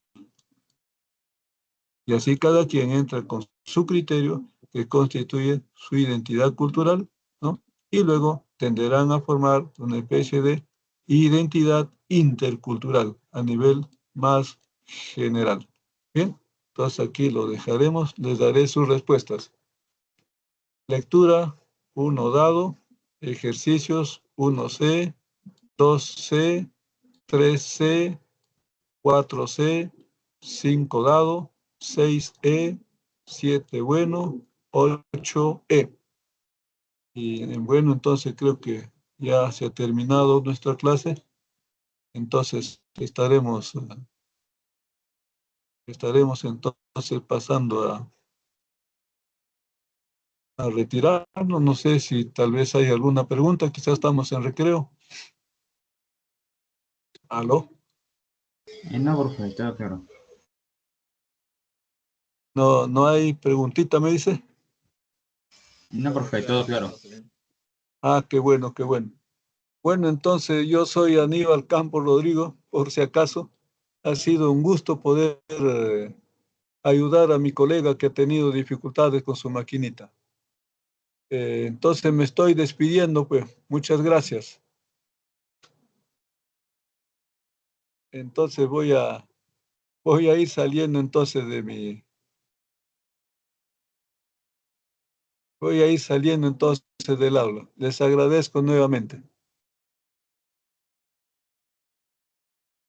Y así cada quien entra con su criterio que constituye su identidad cultural, ¿no? Y luego tenderán a formar una especie de identidad intercultural a nivel más general. Bien, entonces aquí lo dejaremos, les daré sus respuestas. Lectura 1 dado, ejercicios 1C, 2C, 3C, 4C, 5 dado, 6E, 7 bueno, 8E. Y bueno, entonces creo que ya se ha terminado nuestra clase. Entonces estaremos entonces pasando a retirarnos. No sé si tal vez hay alguna pregunta, quizás estamos en recreo. ¿Aló? No, profe, todo claro. No, no hay preguntita, me dice. No, profe, todo claro. Ah, qué bueno, qué bueno. Bueno, entonces yo soy Aníbal Campos Rodrigo, por si acaso. Ha sido un gusto poder ayudar a mi colega que ha tenido dificultades con su maquinita. Entonces me estoy despidiendo, pues. Muchas gracias. Entonces voy a ir saliendo entonces voy a ir saliendo entonces del aula. Les agradezco nuevamente.